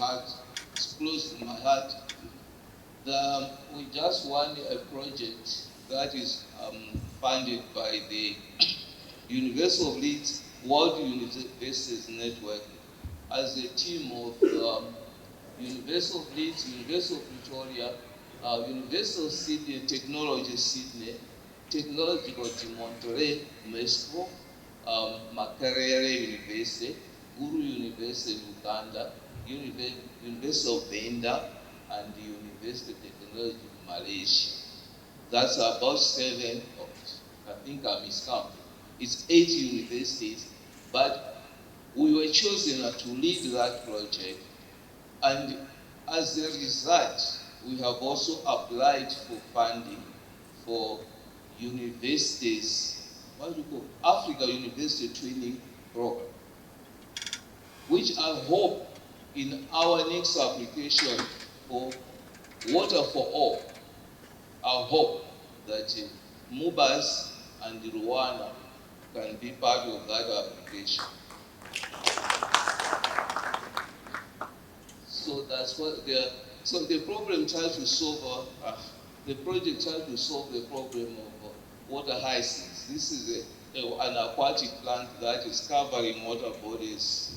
my heart. We just won a project that is funded by the University of Leeds World Universities Network as a team of University of Leeds, University of Victoria, University of Sydney, Technology Sydney, Technological de Monterrey, Mexico, Makerere University, Guru University in Uganda, University of Benda, and the University of Technology in Malaysia. That's about 7, I think I miscounted. It's 8 universities, but we were chosen to lead that project. And as a result, we have also applied for funding for universities, what do you call Africa University Training Program, which I hope in our next application for Water for All, I hope that Mubas and Rwanda can be part of that application. So that's what so the problem tries to solve, the project tries to solve the problem of water hyacinths. This is an aquatic plant that is covering water bodies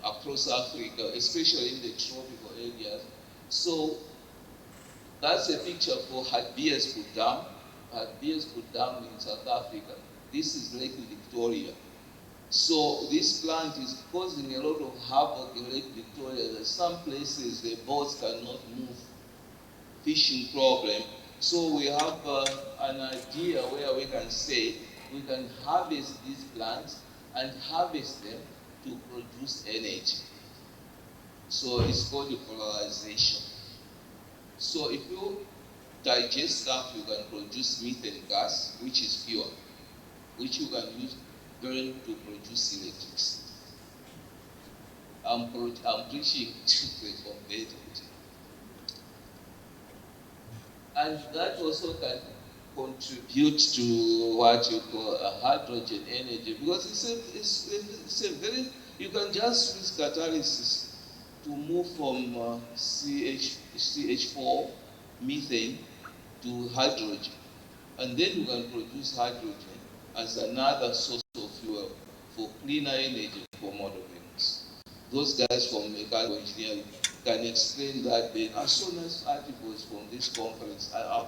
across Africa, especially in the tropical areas. So that's a picture for Hatbiespoort Dam. Hatbiespoort Dam in South Africa. This is Lake Victoria. So this plant is causing a lot of havoc in Lake Victoria. That some places the boats cannot move, fishing problem. So we have an idea where we can say we can harvest these plants and harvest them to produce energy. So it's called polarization. So if you digest stuff, you can produce methane gas, which is pure, which you can use burn to produce electricity. I'm preaching to the competitive. And that also can contribute to what you call a hydrogen energy, because it's a very, you can just use catalysis to move from CH4 methane to hydrogen, and then you can produce hydrogen as another source of fuel for cleaner energy for motor vehicles. Those guys from mechanical engineering can explain that better. As soon as articles from this conference, I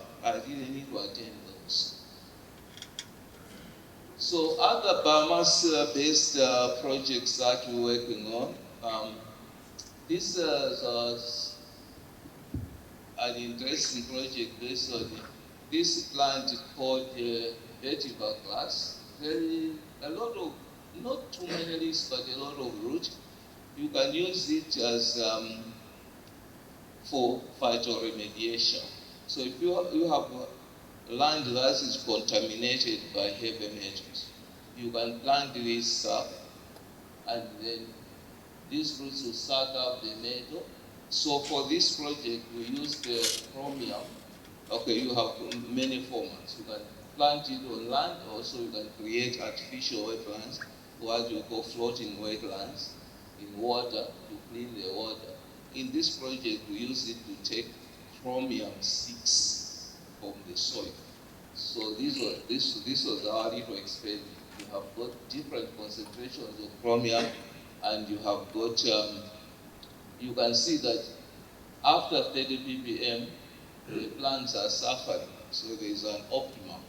really need to attend those. So other biomass-based projects that we're working on, this is an interesting project based on this plant called vetiver grass. A lot of, not too many leaves, but a lot of root. You can use it as for phytoremediation. So if you have land that is contaminated by heavy metals, you can plant this stuff, and then these roots will suck up the metal. So for this project, we use the chromium. Okay, you have many formats. You can plant it on land, also you can create artificial wetlands what you call floating wetlands in water to clean the water. In this project, we use it to take chromium-6 from the soil. So this was our little experiment. You have got different concentrations of chromium, and you have got, you can see that after 30 ppm, the plants are suffering, so there is an optimum.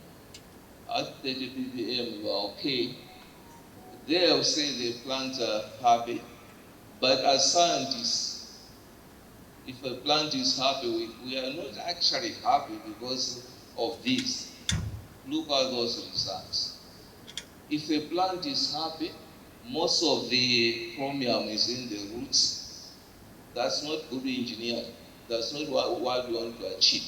At 30 ppm, you are okay. They will say the plants are happy, but as scientists, if a plant is happy, we are not actually happy because of this. Look at those results. If a plant is happy, most of the chromium is in the roots. That's not good engineering. That's not what we want to achieve.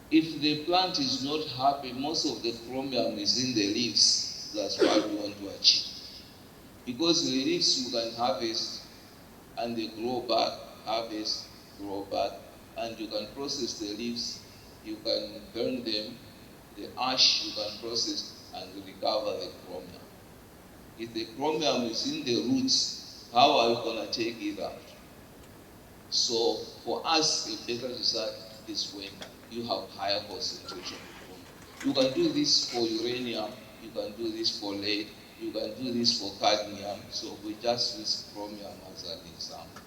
If the plant is not happy, most of the chromium is in the leaves. That's what we want to achieve. Because the leaves you can harvest and they grow back, harvest, grow back, and you can process the leaves, you can burn them, the ash you can process and recover the chromium. If the chromium is in the roots, how are you going to take it out? So for us, a better result is when you have higher concentration of chromium. You can do this for uranium, you can do this for lead, you can do this for cadmium, so we just use chromium as an example.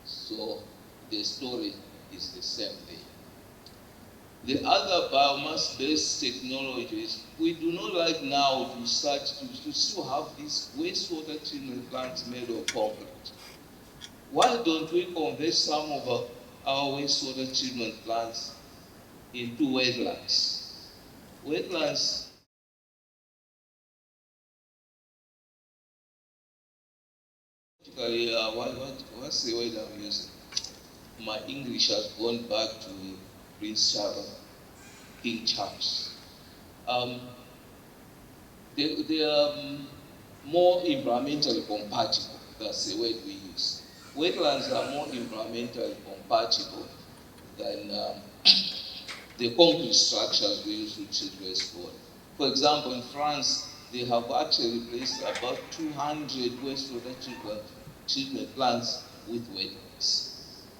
So the story is the same thing. The other biomass-based technologies, we do not like now to start to still have these wastewater treatment plants made of concrete. Why don't we convert some of our wastewater treatment plants into wetlands? Wetlands, what's the word I'm using? My English has gone back to Prince Charles, King Charles. They are more environmentally compatible. That's the word we use. Wetlands are more environmentally compatible than the concrete structures we use to treat wastewater. For example, in France, they have actually replaced about 200 wastewater treatment plants with wetlands.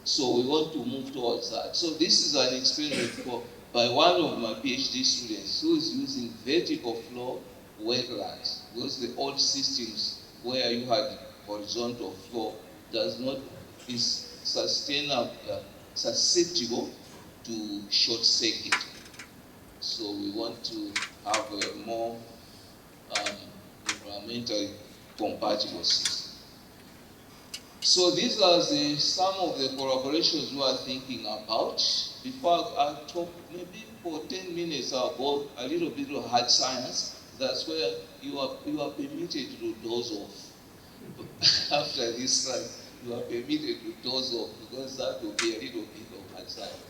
So we want to move towards that. So this is an experiment by one of my PhD students who is using vertical flow wetlands. Because the old systems where you had horizontal flow is susceptible to short circuit. So we want to have a more environmentally compatible system. So these are some of the collaborations we are thinking about. Before I talk, maybe for 10 minutes, I'll go a little bit of hard science. That's where you are permitted to doze off. After this slide, you are permitted to doze off because that will be a little bit of hard science.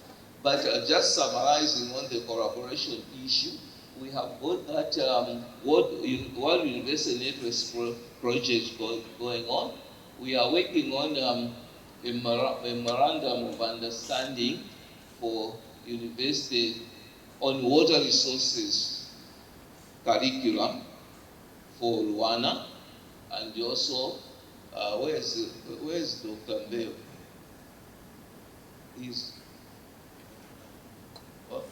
But just summarizing on the collaboration issue, we have got that World University Network project going on. We are working on a memorandum of understanding for university on water resources curriculum for Luana, and also where's Dr. Mbeo?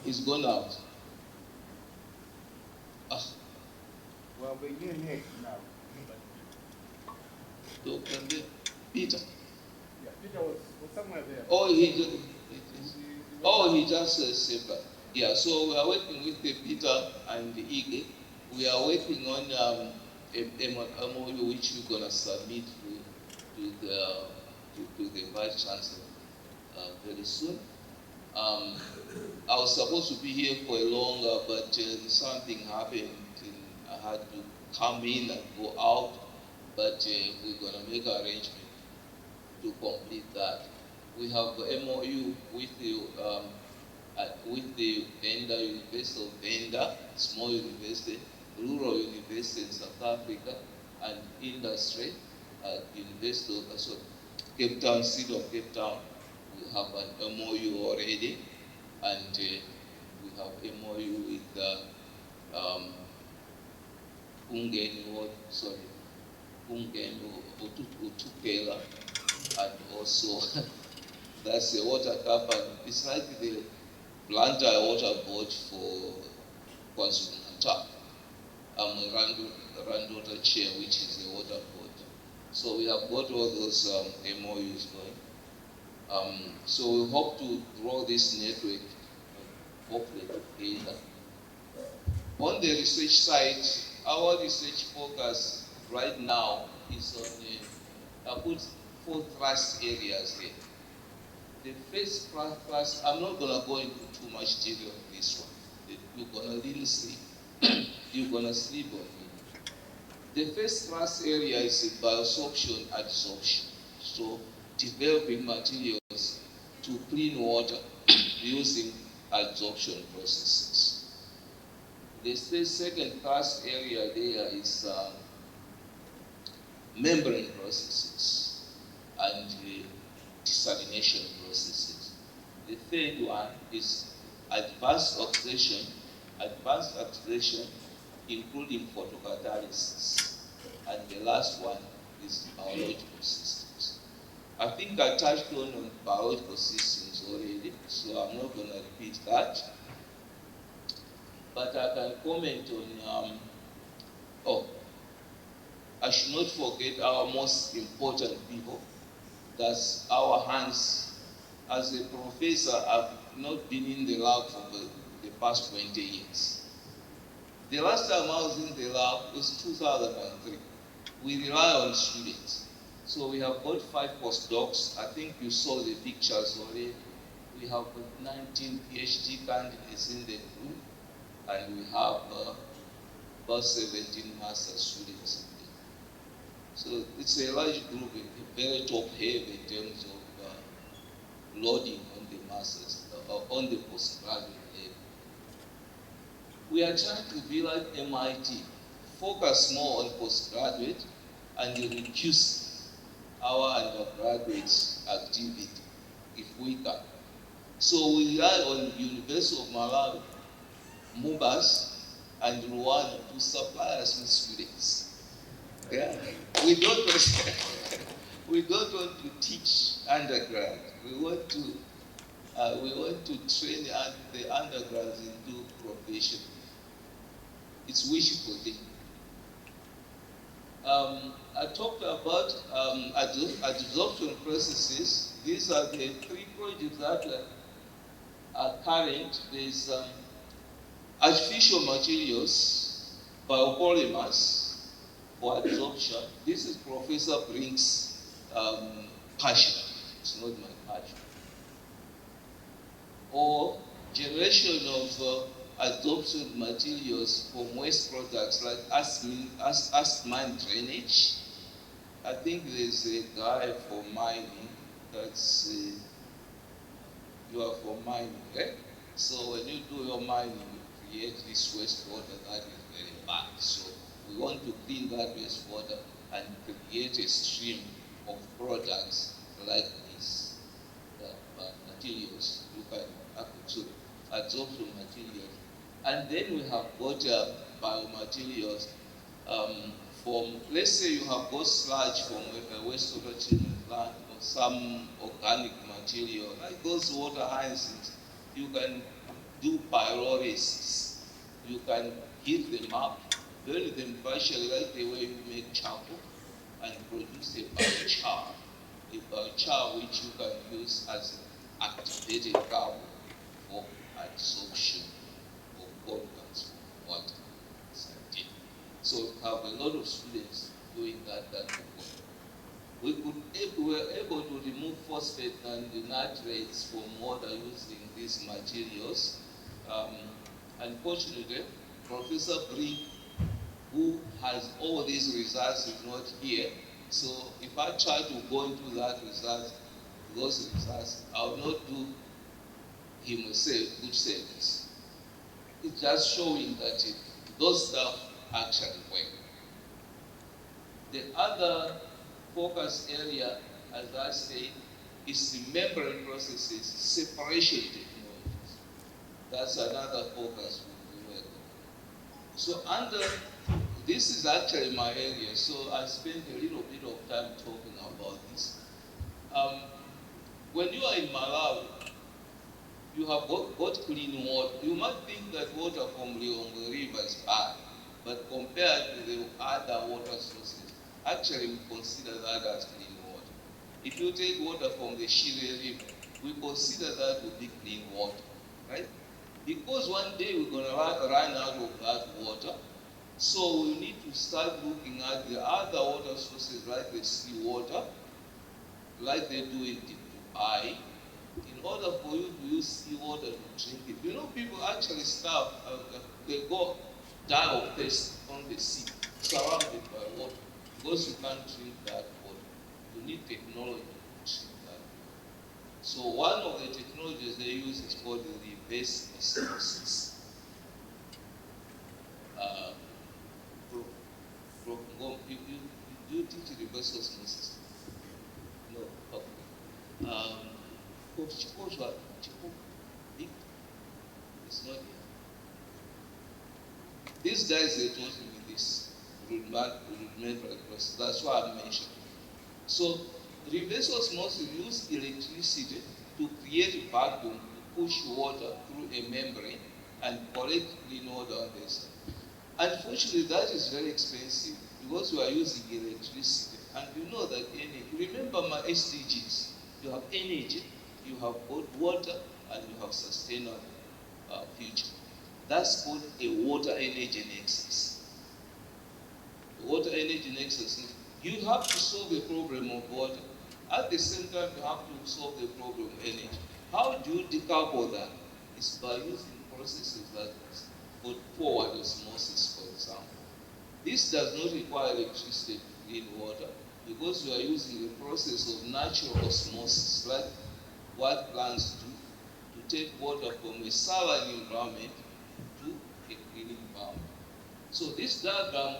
He's gone out. Well, we're here now. Dr. Mbeo, Peter. Yeah, Peter was somewhere there. Oh, he just said that. Yeah, so we are working with Peter and Ige. We are working on a MOU which we're going to submit to the Vice Chancellor very soon. I was supposed to be here for a longer, but something happened and I had to come in and go out. But we're going to make an arrangement to complete that. We have the MOU with the Venda, University of Venda, small university, rural university in South Africa, and industry at University of Cape Town, City of Cape Town. We have an MOU already, and we have MOU with Utukela, and also that's a water company. It's like the Blantyre Water Board for KwaZulu-Natal. I'm a granddaughter chair, which is the water board. So we have got all those MOUs going. So we hope to grow this network, hopefully together. On the research side, our research focus right now is on I put 4 thrust areas here. The first thrust, I'm not going to go into too much detail on this one. You're going to really sleep. You're going to sleep on it. The first thrust area is biosorption adsorption. So developing materials to clean water using adsorption processes. The second thrust area there is membrane processes and desalination processes. The third one is advanced oxidation including photocatalysis. And the last one is biological systems. I think I touched on biological systems already, so I'm not going to repeat that. But I can comment on, I should not forget our most important people. That's our hands. As a professor, I've not been in the lab for the past 20 years. The last time I was in the lab was 2003. We rely on students. So we have got 5 postdocs. I think you saw the pictures already. We have got 19 PhD candidates in the group, and we have about 17 master students in there. So it's a large group, very top heavy in terms of loading on the masters, on the postgraduate level. We are trying to be like MIT, focus more on postgraduate and reduce our undergraduate activity if we can. So we rely on University of Malawi, MUBAS, and Rwanda to supply us with students. Yeah. We don't want to teach undergrad. We want to train the undergrads into profession. It's wishful thinking. I talked about adsorption processes. These are the 3 projects that are current. There's artificial materials, biopolymers for adsorption. This is Professor Brink's passion. It's not my passion. Or generation of adsorption materials from waste products like acid mine drainage. I think there's a guy for mining that's you are for mining, right? So when you do your mining, you create this wastewater that is very bad. So we want to clean that wastewater and create a stream of products like this, materials. You can adsorption materials. And then we have got biomaterials from, let's say you have got sludge from a wastewater treatment plant or some organic material, like those water hyacinths. You can do pyrolysis. You can heat them up, burn them partially like the way you make charcoal, and produce a biochar. A biochar which you can use as an activated carbon for adsorption of pollutants from water. So we have a lot of students doing that type of work. We were able to remove phosphate and the nitrates from water using these materials. Unfortunately, Professor Brink, who has all these results, is not here. So if I try to go into those results, I will not do him a good service. It's just showing that those stuff actually work. The other focus area, as I said, is the membrane processes, separation technologies. That's another focus we work on. So under This is actually my area, so I spent a little bit of time talking about this. When you are in Malawi, you have got clean water. You might think that water from Liongo River is bad, but compared to the other water sources, actually we consider that as clean water. If you take water from the Shire River, we consider that to be clean water, right? Because one day we're going to run out of that water, so we need to start looking at the other water sources like the seawater, like they do in Dubai, in order for you to use seawater to drink it. You know, people actually starve, they go die of thirst on the sea, surrounded by water, because you can't drink that water. You need technology to drink that. So one of the technologies they use is called the reverse osmosis. You teach reverse osmosis? No, okay. It's not here. These guys, they taught me this rudimentary process. That's why I mentioned. So, reverse osmosis uses electricity to create a vacuum to push water through a membrane and collect clean water on this. Unfortunately, that is very expensive because we are using electricity. And you know that remember my SDGs. You have energy, you have both water, and you have sustainable future. That's called a water energy nexus. Water energy nexus. You have to solve the problem of water. At the same time, you have to solve the problem of energy. How do you decouple that? It's by using processes like this. Put forward osmosis, for example. This does not require electricity to clean water because we are using a process of natural osmosis, like what plants do, to take water from a saline environment to a clean environment. So this diagram,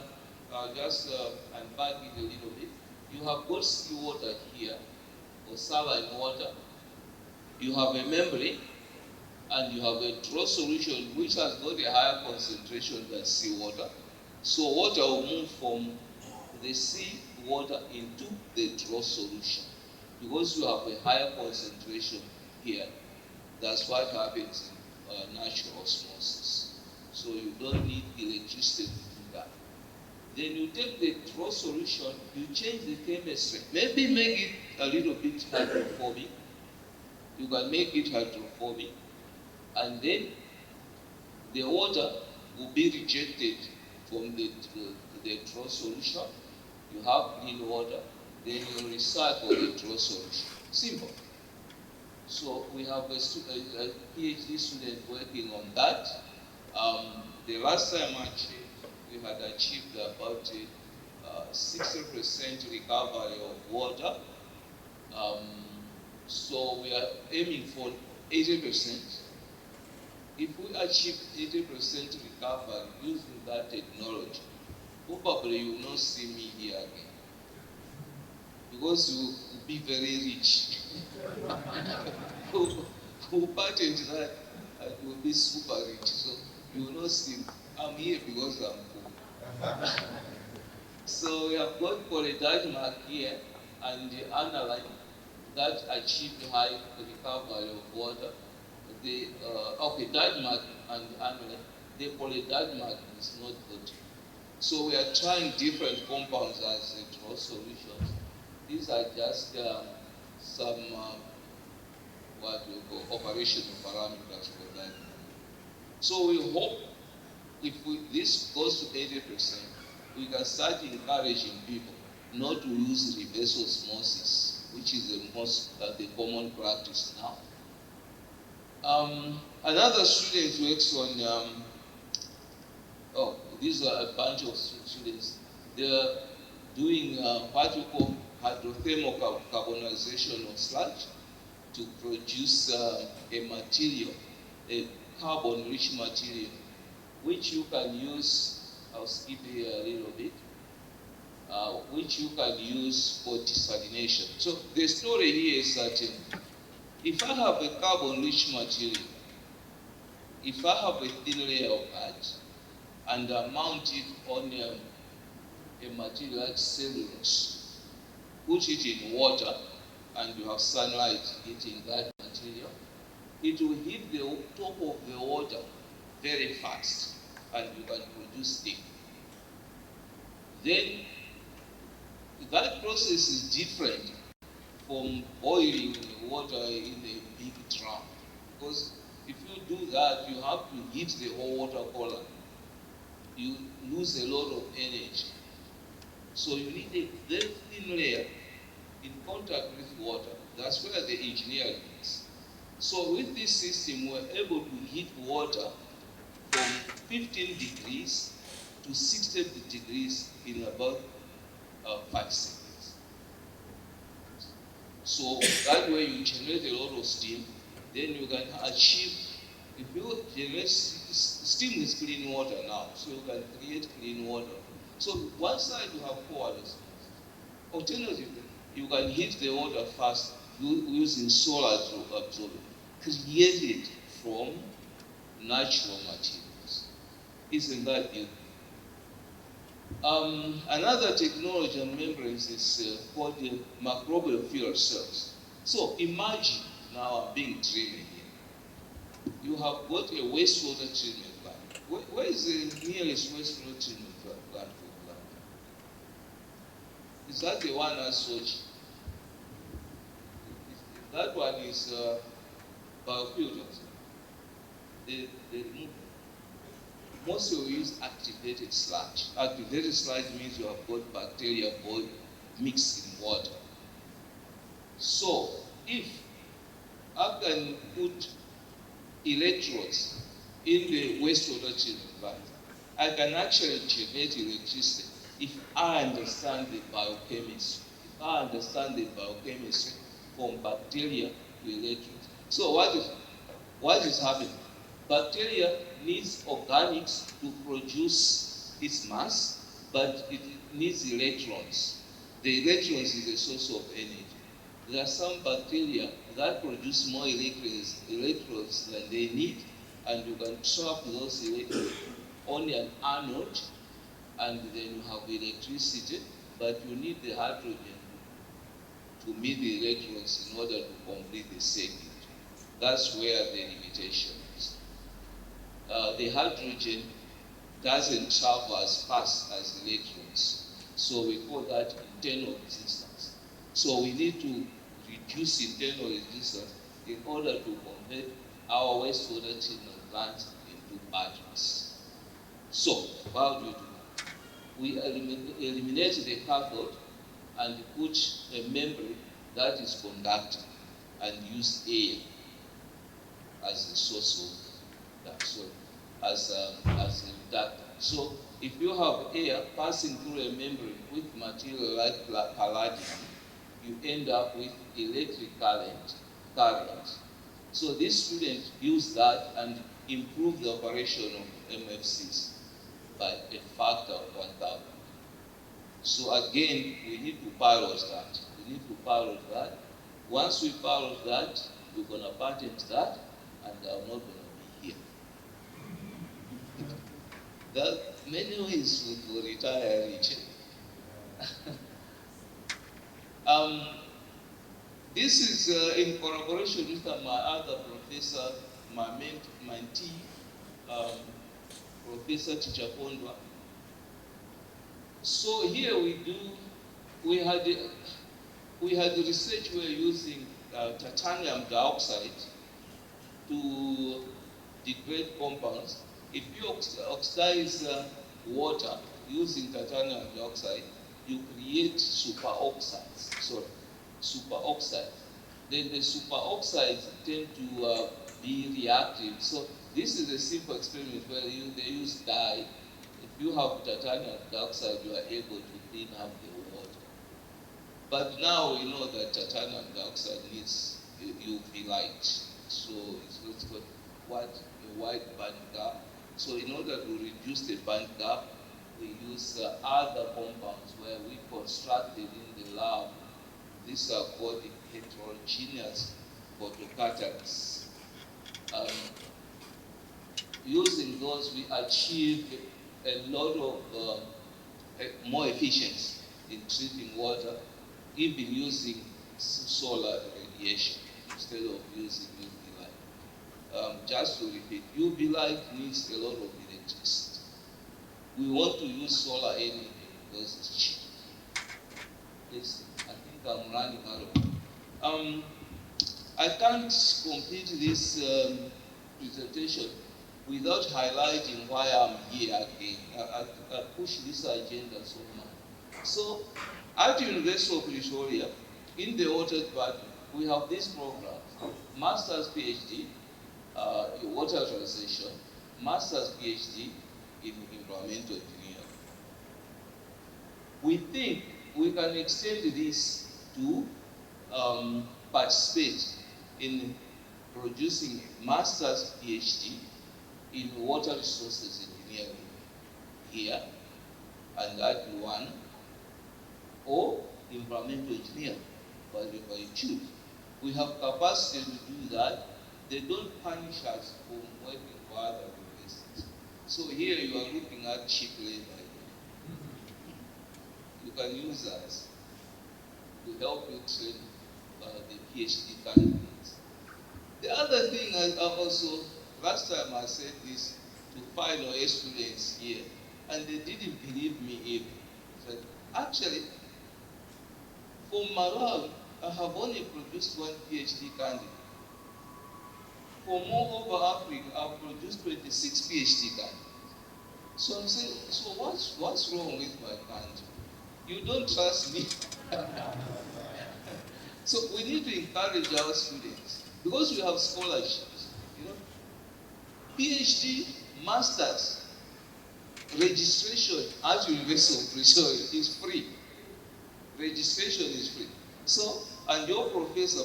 just unpack it a little bit. You have got seawater here, or saline water. You have a membrane, and you have a draw solution which has got a higher concentration than seawater. So water will move from the sea water into the draw solution. Because you have a higher concentration here, that's what happens in natural osmosis. So you don't need electricity to do that. Then you take the draw solution, you change the chemistry. Maybe make it a little bit hydrophobic. You can make it hydrophobic. And then the water will be rejected from the draw solution. You have clean water, then you recycle the draw solution. Simple. So we have a PhD student working on that. The last time actually, we had achieved about 60% recovery of water. So we are aiming for 80%. If we achieve 80% recovery using that technology, probably you will not see me here again. Because you will be very rich. Who patent that, you will be super rich. So you will not see me. I'm here because I'm poor. So we have got polydiamide here and the aniline that achieved high recovery of water. Diamide and aniline, the polydiamide is not good. So we are trying different compounds as a draw solutions. These are just some what we call operational parameters for that. So we hope if this goes to 80%, we can start encouraging people not to use reverse osmosis, which is the common practice now. Another student works on, these are a bunch of students. They're doing what we call hydrothermal carbonization of sludge to produce a material, a carbon-rich material, which you can use, I'll skip here a little bit, which you can use for desalination. So the story here is that if I have a carbon-rich material, if I have a thin layer of that, and mount it on a material like cellulose, put it in water, and you have sunlight hitting that material, it will hit the top of the water very fast, and you can produce steam. Then that process is different from boiling the water in a big drum, because if you do that, you have to heat the whole water column. You lose a lot of energy. So you need a very thin layer in contact with water. That's where the engineering is. So with this system, we're able to heat water from 15 degrees to 60 degrees in about 5 seconds. So that way you generate a lot of steam, then you can achieve, if you generate steam is clean water now, so you can create clean water. So one side you have powers. Alternatively, you can heat the water fast using solar to absorb it, created from natural materials. Isn't that beautiful? Another technology on membranes is called the microbial fuel cells. So imagine, now I'm being dreamy here. You have got a wastewater treatment plant. Where is the nearest wastewater treatment plant for Malawi? Is that the one at Sochi? That one is biofilters. They remove. Mostly we use activated sludge. Activated sludge means you have got bacteria mixed in water. So if I can put electrodes in the wastewater treatment plant, I can actually generate electricity if I understand the biochemistry. If I understand the biochemistry from bacteria to electrodes. So what is happening? Bacteria needs organics to produce its mass, but it needs electrons. The electrons is a source of energy. There are some bacteria that produce more electrons than they need, and you can trap those electrons on an anode, and then you have electricity, but you need the hydrogen to meet the electrons in order to complete the circuit. That's where the limitation is. The hydrogen doesn't travel as fast as electrons, so we call that internal resistance. So we need to reduce internal resistance in order to convert our wastewater treatment plants into batteries. So how do we do that? We eliminate the cathode and put a membrane that is conducting and use air as the source of that, so as a conductor. So if you have air passing through a membrane with material like palladium, you end up with electric current. So these students use that and improve the operation of MFCs by a factor of 1,000. So again, we need to pilot that. Once we pilot that, we're going to patent that, and I'm not going to be here. There are many ways we will retire rich. This is in collaboration with my other professor, my mentee, Professor Tichapondwa. So here we had research we're using titanium dioxide to degrade compounds. If you oxidize water using titanium dioxide, you create superoxides. Then the superoxides tend to be reactive. So this is a simple experiment where they use dye. If you have titanium dioxide, you are able to clean up the water. But now we know that titanium dioxide needs UV light. So it's got a wide band gap. So in order to reduce the band gap, we use other compounds where we constructed in the lab. These are called heterogeneous photocatalysts. Using those, we achieved a lot of more efficient in treating water, even using solar radiation instead of using UV light. Just to repeat, UV light needs a lot of electricity. We want to use solar energy because it's cheap. Yes, I think I'm running out of time. I can't complete this presentation without highlighting why I'm here again. I push this agenda so much. So, at the University of Pretoria, in the water department, we have this program, Master's PhD in water transition, Master's PhD in environmental engineering. We think we can extend this to participate in producing Master's PhD in water resources engineering here, and that one, or environmental engineering, whatever you choose. We have capacity to do that. They don't punish us for working for other universities. So here you are looking at cheap labor. You can use us to help you train the PhD candidates. The other thing I also, last time I said this to final students here, and they didn't believe me even. Said, actually, for Malawi, I have only produced one PhD candidate. For more over Africa, I've produced 26 PhD candidates. So I said, so what's wrong with my country? You don't trust me. So we need to encourage our students because we have scholarships. You know, PhD, masters, registration at University of Pretoria is free. Registration is free. So, and your professor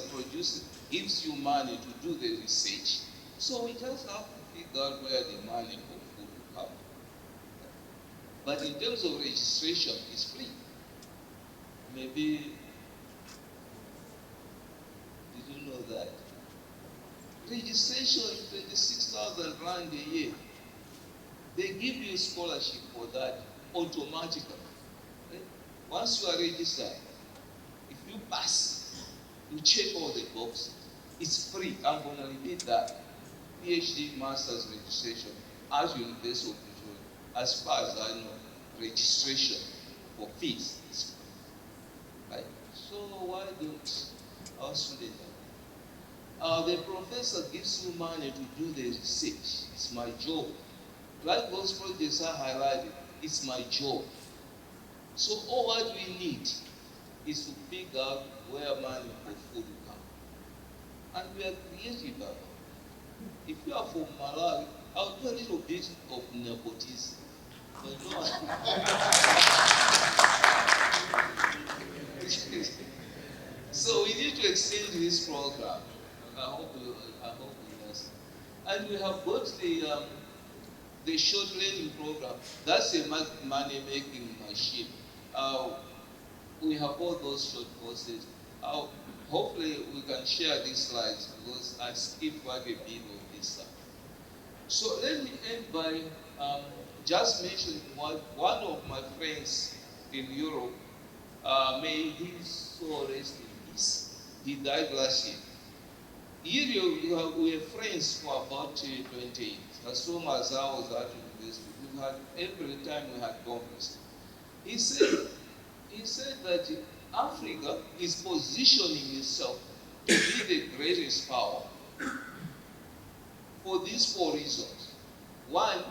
gives you money to do the research. So we just have to figure out where the money will come. But in terms of registration, it's free. Maybe did you know that? Registration is 26,000 rand a year. They give you scholarship for that automatically. Right? Once you are registered, if you pass, you check all the boxes. It's free. I'm going to repeat that. PhD master's registration at University of Pretoria. As far as I know, registration for fees is free. Right? So why don't our students? The professor gives you money to do the research. It's my job. Like those projects I highlighted, it's my job. So all what we need is to figure out where money for food will come. And we are creative about it. If you are from Malawi, I'll do a little bit of nepotism. But no, so we need to extend this program. I hope you understand. And we have got the short learning program. That's a money-making machine. We have all those short courses. Hopefully we can share these slides because I skipped quite a bit of this stuff. So let me end by just mentioning what one of my friends in Europe, may his soul rest in peace. He died last year. Here we were friends for about 20 years. As soon as I was at university, we had every time we had conference. He said that Africa is positioning itself to be the greatest power for these 4 reasons. One,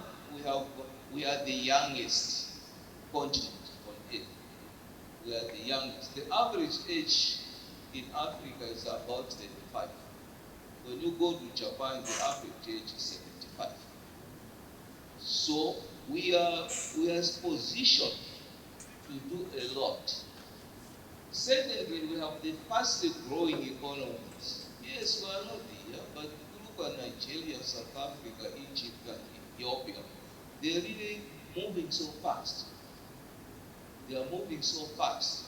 we are the youngest continent on Earth. We are the youngest. The average age in Africa is about 35. When you go to Japan, the average age is 75. So we are positioned to do a lot. Secondly, we have the fastest growing economies. Yes, we are not here, but if you look at Nigeria, South Africa, Egypt, and Ethiopia, they are really moving so fast. They are moving so fast.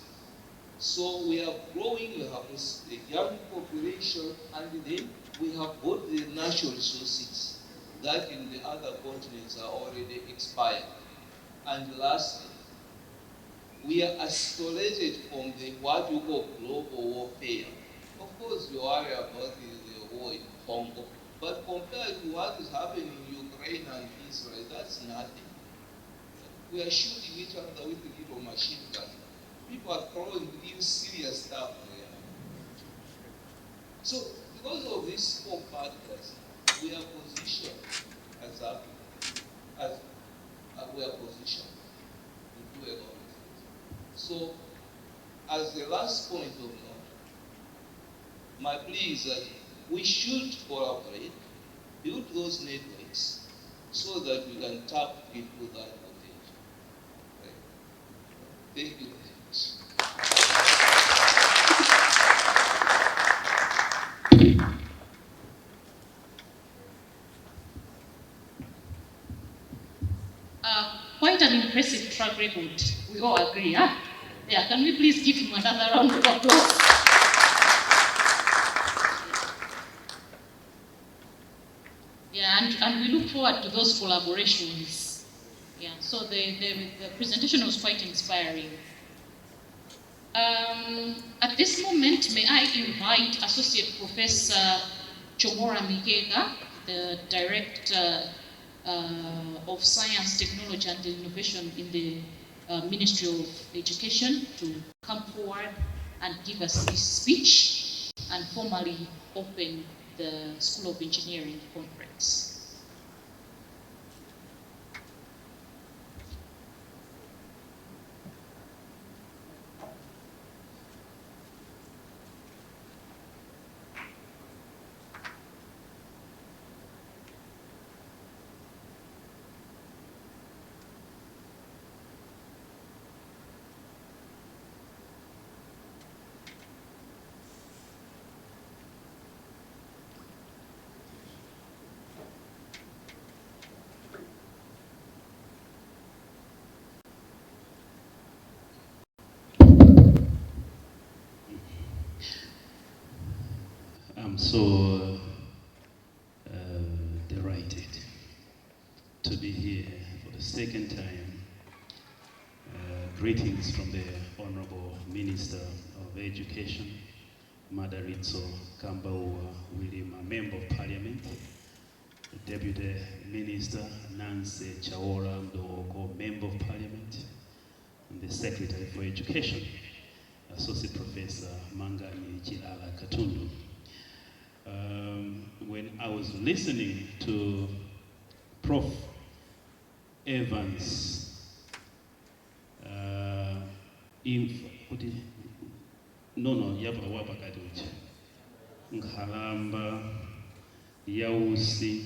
So we are growing, we have a young population, and then we have both the natural resources that in the other continents are already expired. And lastly, we are isolated from the what we call global warfare. Of course, we worry about the war in Congo, but compared to what is happening in Ukraine and Israel, that's nothing. We are shooting each other with little machine guns. People are throwing real serious stuff there. So, because of these four factors, we are positioned as we are positioned to do a lot of things. So, as the last point of note, my plea is that we should collaborate, build those networks, so that we can tap into that potential. Right? Thank you very much. Quite an impressive track record. We all agree, huh? Yeah, can we please give him another round of applause? Yeah, and we look forward to those collaborations. Yeah, so the presentation was quite inspiring. At this moment, may I invite Associate Professor Chomora Mikega, the Director of Science, Technology and Innovation in the Ministry of Education, to come forward and give us this speech and formally open the School of Engineering conference. I'm so delighted to be here for the second time. Greetings from the Honorable Minister of Education, Madaritso Kambaua William, a Member of Parliament, the Deputy Minister Nancy Chaora Mdoko, Member of Parliament, and the Secretary for Education, Associate Professor Mangani Chilala Katundu. When I was listening to Prof. Evans' Nkhalamba, Yausi,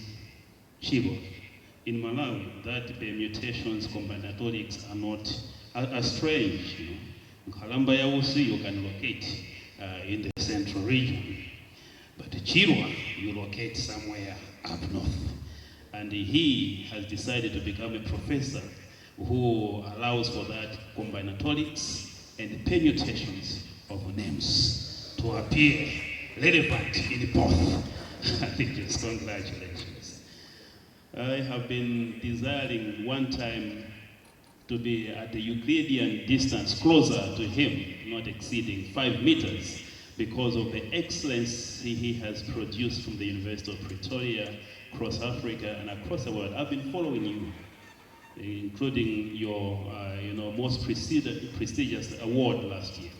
Chibo. In Malawi, that permutations, combinatorics are strange. You know? Nkhalamba, Yausi, you can locate in the central region. But Chirwa, you locate somewhere up north. And he has decided to become a professor who allows for that combinatorics and permutations of names to appear relevant in both. I think it's congratulations. I have been desiring one time to be at the Euclidean distance closer to him, not exceeding 5 meters, because of the excellence he has produced from the University of Pretoria, across Africa and across the world. I've been following you, including your most prestigious award last year.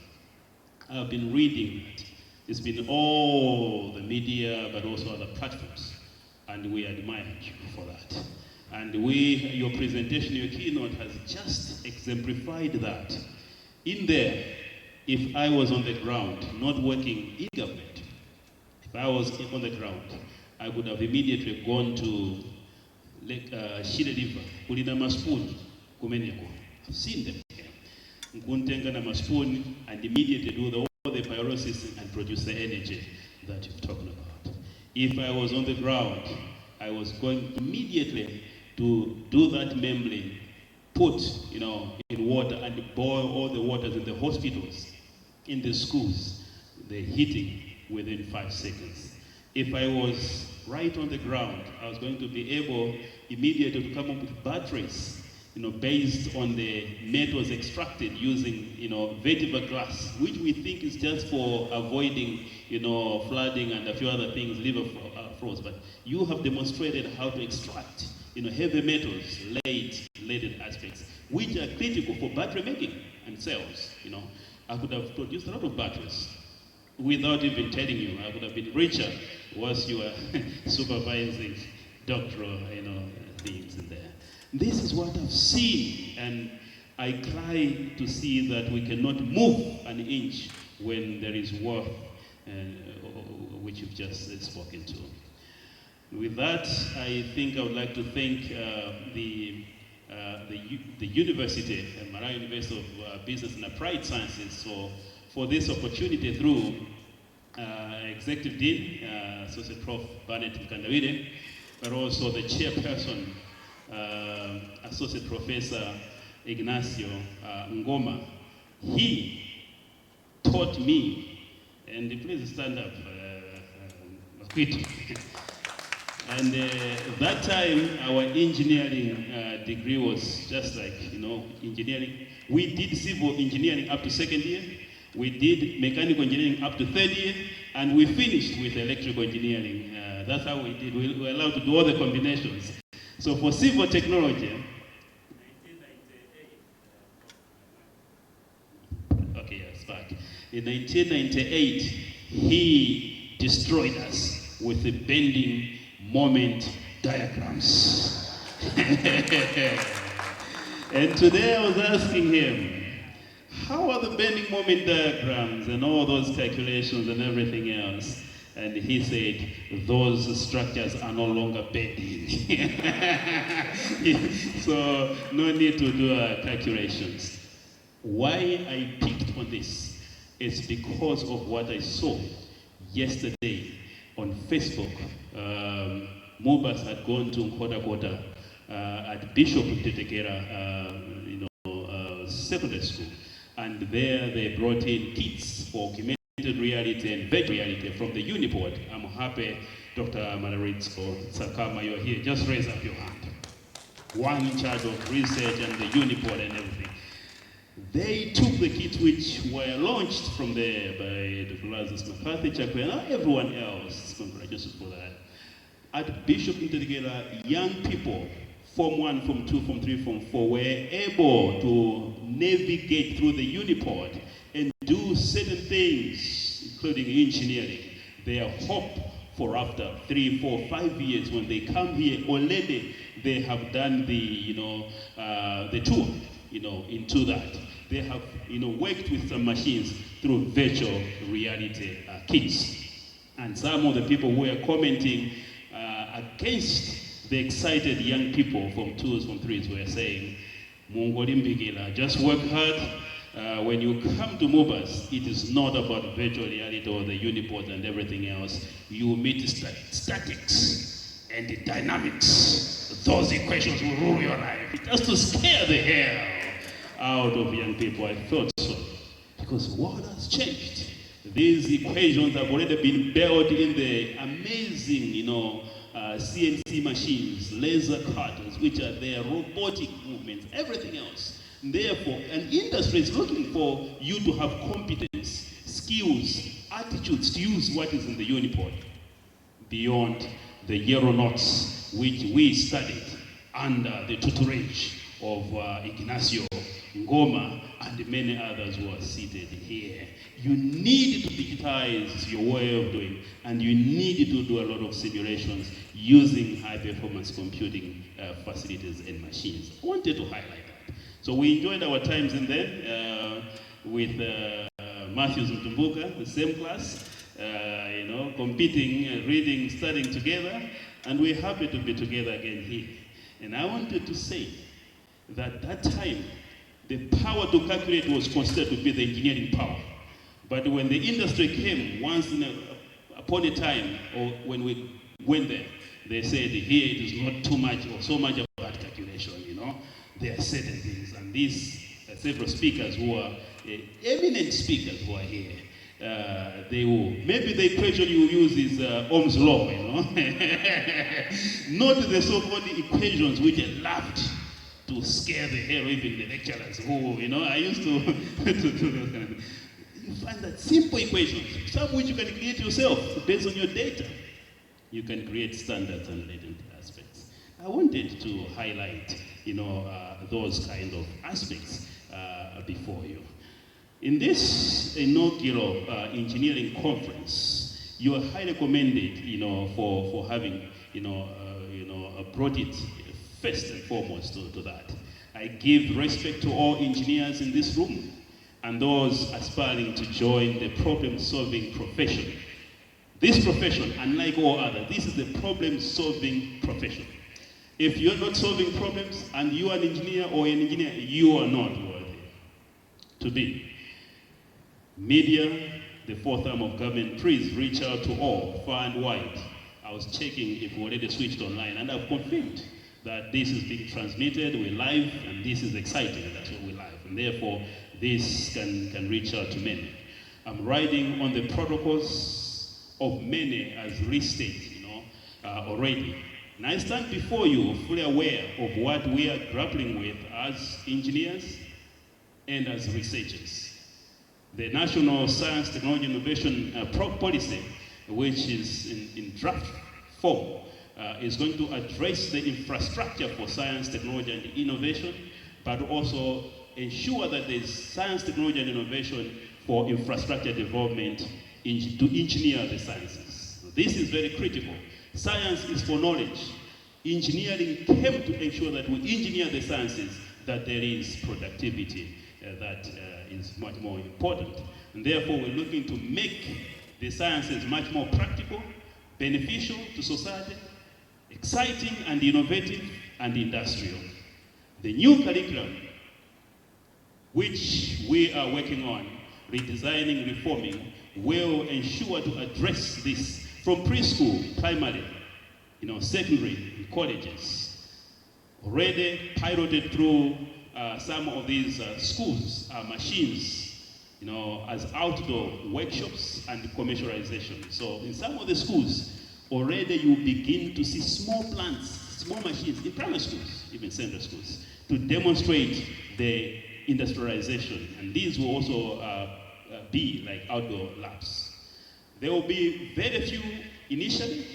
I've been reading it. It's been all the media, but also other platforms, and we admire you for that. And your presentation, your keynote has just exemplified that. In there, if I was on the ground, not working in government, if I was on the ground, I would have immediately gone to Shire River, Kulina Maspun, Kumenyako. I've seen them here. Nkuntenga na Maspun, and immediately do all the pyrolysis and produce the energy that you're talking about. If I was on the ground, I was going immediately to do that membrane, put in water and boil all the waters in the hospitals, in the schools, the heating within 5 seconds. If I was right on the ground, I was going to be able immediately to come up with batteries based on the metals extracted using, vetiver glass, which we think is just for avoiding, flooding and a few other things, liver frost. But you have demonstrated how to extract, heavy metals, leaded aspects, which are critical for battery making and cells. I could have produced a lot of batteries without even telling you. I would have been richer once you were supervising doctoral, things in there. This is what I've seen, and I cry to see that we cannot move an inch when there is worth, which you've just spoken to. With that, I think I would like to thank the university, Malawi University of Business and Applied Sciences, for this opportunity through Executive Dean, Associate Prof. Barnett Mkandawire, but also the chairperson, Associate Professor Ignacio Ngoma. He taught me, and please stand up, and that time our engineering degree was just like, engineering. We did civil engineering up to second year, we did mechanical engineering up to third year, and we finished with electrical engineering. That's how we did. We were allowed to do all the combinations. So for civil technology, in 1998, he destroyed us with the bending moment diagrams. And today I was asking him, how are the bending moment diagrams and all those calculations and everything else? And he said, those structures are no longer bending. So no need to do calculations. Why I picked on this is because of what I saw yesterday on Facebook. Mubas had gone to Nkota at Bishop Tetekera secondary school, and there they brought in kits for augmented reality and virtual reality from the Uniport. I'm happy, Dr. Malaritsko Sakama, you're here. Just raise up your hand. One in charge of research and the Uniport and everything. They took the kits which were launched from there by Dr. Lazarus McCarthy, Chakwe, and everyone else. Congratulations for that. At Bishop Tetekera, young people, Form 1, Form 2, Form 3, Form 4, were able to navigate through the Uniport and do certain things, including engineering. Their hope for after 3, 4, 5 years, when they come here, already they have done the, the tour, into that. They have, worked with some machines through virtual reality kits. And some of the people who are commenting against the excited young people from 2s, from 3s were saying, Mungolimbigila, just work hard. When you come to Mubas, it is not about virtual reality or the Uniport and everything else. You meet statics and the dynamics. Those equations will rule your life. Just to scare the hell out of young people. I thought so. Because the world has changed. These equations have already been built in the amazing, CNC machines, laser cutters, which are there, robotic movements, everything else. Therefore, an industry is looking for you to have competence, skills, attitudes to use what is in the Uniport beyond the aeronauts which we studied under the tutorage of Ignacio Ngoma and many others who are seated here. You need to digitize your way of doing, and you need to do a lot of simulations using high-performance computing facilities and machines. I wanted to highlight that. So we enjoyed our times in there with Matthews and Tumbuka, the same class, competing, reading, studying together, and we're happy to be together again here. And I wanted to say that that time, the power to calculate was considered to be the engineering power. But when the industry came, once upon a time, or when we went there, they said, here it is not too much or so much about calculation, There are certain things, and these several speakers who are eminent speakers who are here, they will, maybe the equation you use is Ohm's law, not the so-called equations which are loved to scare the hell even the lecturers who, I used to, to do those kind of things. You find that simple equations, some which you can create yourself based on your data. You can create standards and latent aspects. I wanted to highlight, those kind of aspects before you. In this inaugural engineering conference, you are highly commended, for having, brought it first and foremost to that. I give respect to all engineers in this room and those aspiring to join the problem-solving profession. This profession, unlike all others, this is the problem-solving profession. If you're not solving problems and you are an engineer or an engineer, you are not worthy to be. Media, the fourth arm of government, please reach out to all, far and wide. I was checking if we already switched online, and I've confirmed that this is being transmitted, we're live, and this is exciting, that's what we're live. And therefore, this can reach out to many. I'm riding on the protocols of many as restated, already. And I stand before you fully aware of what we are grappling with as engineers and as researchers. The National Science, Technology, Innovation Policy, which is in draft form, is going to address the infrastructure for science, technology, and innovation, but also ensure that there's science, technology, and innovation for infrastructure development to engineer the sciences. So this is very critical. Science is for knowledge. Engineering came to ensure that we engineer the sciences, that there is productivity that is much more important. And therefore, we're looking to make the sciences much more practical, beneficial to society, exciting and innovative and industrial. The new curriculum, which we are working on, redesigning, reforming, will ensure to address this from preschool, primary, secondary, colleges. Already piloted through some of these schools, machines, as outdoor workshops and commercialization. So in some of the schools, already you begin to see small plants, small machines in primary schools, even secondary schools, to demonstrate the industrialization. And these will also be like outdoor labs. There will be very few initially,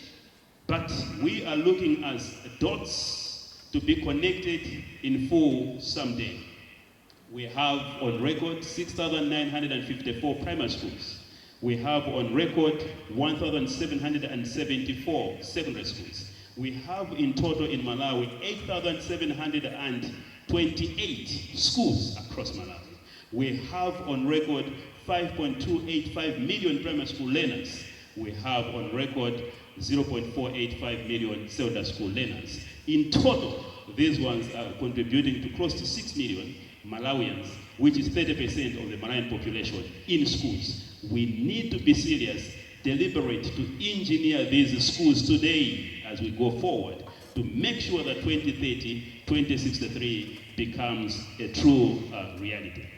but we are looking as dots to be connected in full someday. We have on record 6,954 primary schools. We have on record 1,774 secondary schools. We have in total in Malawi 8,728 schools across Malawi. We have on record 5.285 million primary school learners. We have on record 0.485 million secondary school learners. In total, these ones are contributing to close to 6 million Malawians, which is 30% of the Malawian population in schools. We need to be serious, deliberate to engineer these schools today as we go forward to make sure that 2030, 2063 becomes a true reality.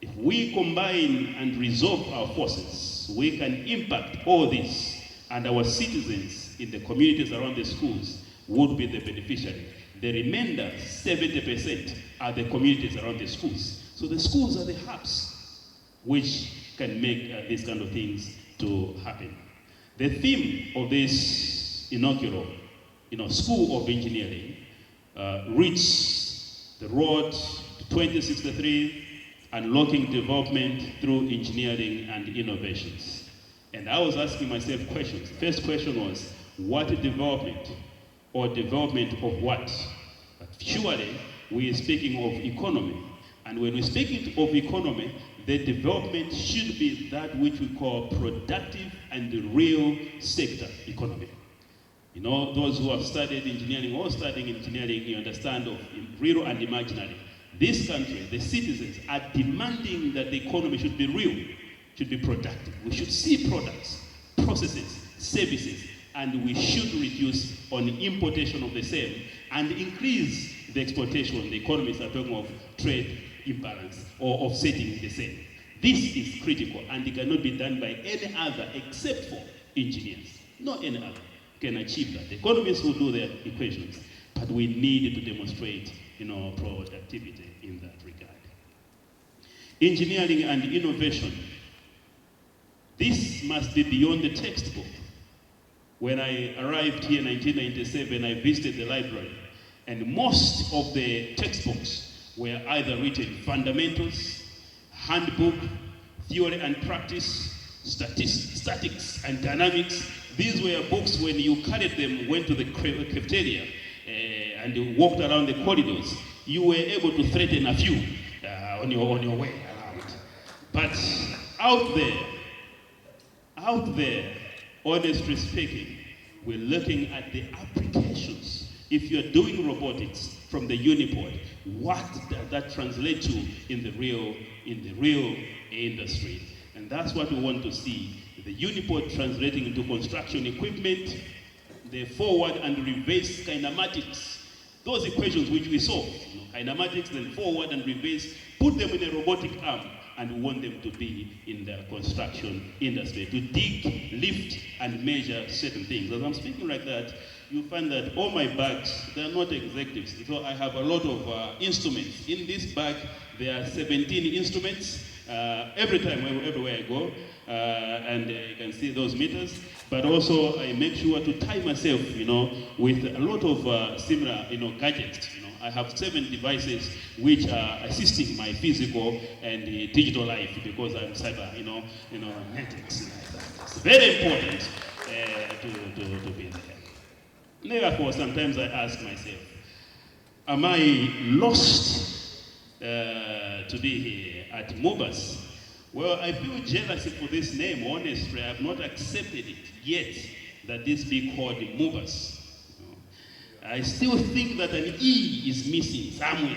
If we combine and resolve our forces, we can impact all this, and our citizens in the communities around the schools would be the beneficiary. The remainder, 70%, are the communities around the schools. So the schools are the hubs which can make these kind of things to happen. The theme of this inaugural, School of Engineering, reads the road to 2063, unlocking development through engineering and innovations. And I was asking myself questions. First question was, what development? Or development of what? But surely, we are speaking of economy. And when we're speaking of economy, the development should be that which we call productive and the real sector economy. Those who have studied engineering or studying engineering, you understand of real and imaginary. This country, the citizens are demanding that the economy should be real, should be productive. We should see products, processes, services, and we should reduce on importation of the same and increase the exportation. The economists are talking of trade imbalance or offsetting the same. This is critical, and it cannot be done by any other except for engineers. No any other can achieve that. The economists will do their equations, but we need to demonstrate productivity in that regard. Engineering and innovation. This must be beyond the textbook. When I arrived here in 1997, I visited the library, and most of the textbooks were either written fundamentals, handbook, theory and practice, statics and dynamics. These were books when you carried them, went to the cafeteria, and you walked around the corridors, you were able to threaten a few on your way around. But out there, honestly speaking, we're looking at the applications. If you're doing robotics from the Unipod, what does that translate to in the real industry? And that's what we want to see. The Unipod translating into construction equipment, the forward and reverse kinematics. Those equations which we saw, kinematics, then forward and reverse, put them in a robotic arm, and we want them to be in the construction industry, to dig, lift, and measure certain things. As I'm speaking like that, you find that all my bags, they're not executives. So I have a lot of instruments. In this bag, there are 17 instruments. Every time, everywhere I go, and you can see those meters. But also, I make sure to tie myself, with a lot of similar, gadgets. I have 7 devices which are assisting my physical and digital life because I'm cyber, netics. It's very important to be there. Therefore, sometimes I ask myself, am I lost to be here at Mobus? Well, I feel jealousy for this name, honestly. I have not accepted it yet, that this be called Mobus. I still think that an E is missing somewhere.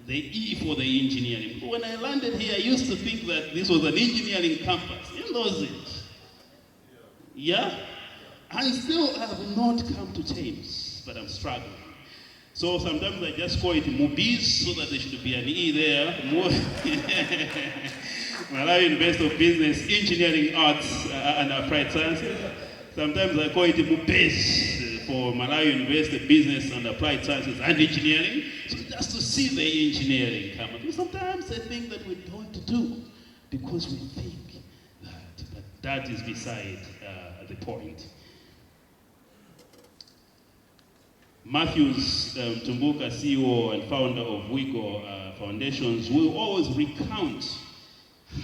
The E for the engineering. When I landed here, I used to think that this was an engineering campus. In those days. Yeah? I still have not come to terms, but I'm struggling. So sometimes I just call it Mobis so that there should be an E there. Malawi University of Business, Engineering, Arts, and Applied Sciences. Sometimes I call it Mubes for Malawi University Business and Applied Sciences and Engineering. So just to see the engineering come up. Sometimes I think that we don't do because we think that, but that is beside the point. Matthews Tumbuka, CEO and founder of WIGO Foundations, will always recount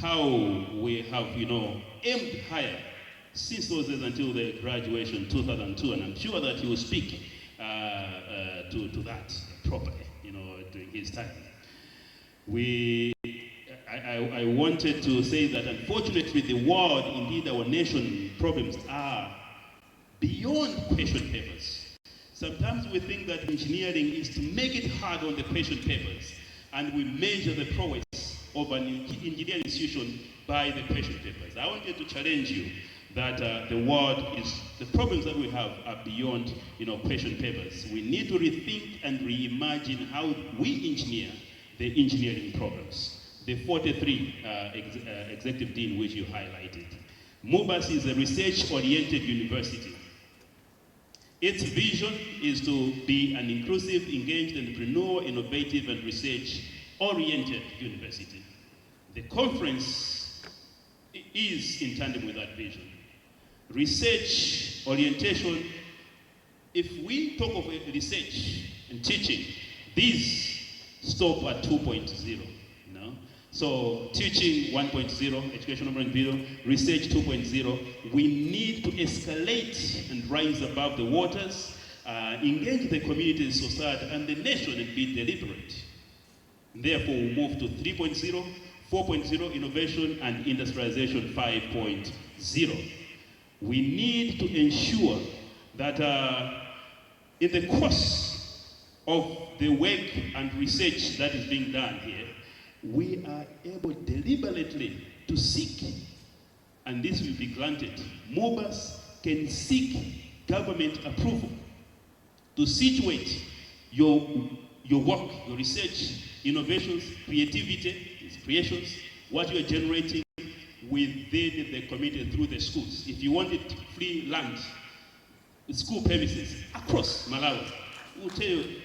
how we have, aimed higher since those days until the graduation 2002, and I'm sure that he will speak to that properly, during his time. I wanted to say that unfortunately the world, indeed our nation, problems are beyond question papers. Sometimes we think that engineering is to make it hard on the question papers, and we measure the prowess of an engineering institution by the question papers. I wanted to challenge you that the problems that we have are beyond, question papers. We need to rethink and reimagine how we engineer the engineering problems. The 43 executive dean which you highlighted. MUBAS is a research-oriented university. Its vision is to be an inclusive, engaged, entrepreneurial, innovative, and research-oriented university. The conference is in tandem with that vision. Research orientation, if we talk of research and teaching, these stop at 2.0. So teaching 1.0, education 1.0, research 2.0, we need to escalate and rise above the waters, engage the community, society, and the nation and be deliberate. Therefore, we move to 3.0, 4.0, innovation and industrialization 5.0. We need to ensure that in the course of the work and research that is being done here, we are able deliberately to seek, and this will be granted. MOBAS can seek government approval to situate your work, your research, innovations, creativity, creations, what you are generating within the community through the schools. If you wanted free land, school premises across Malawi, we'll tell you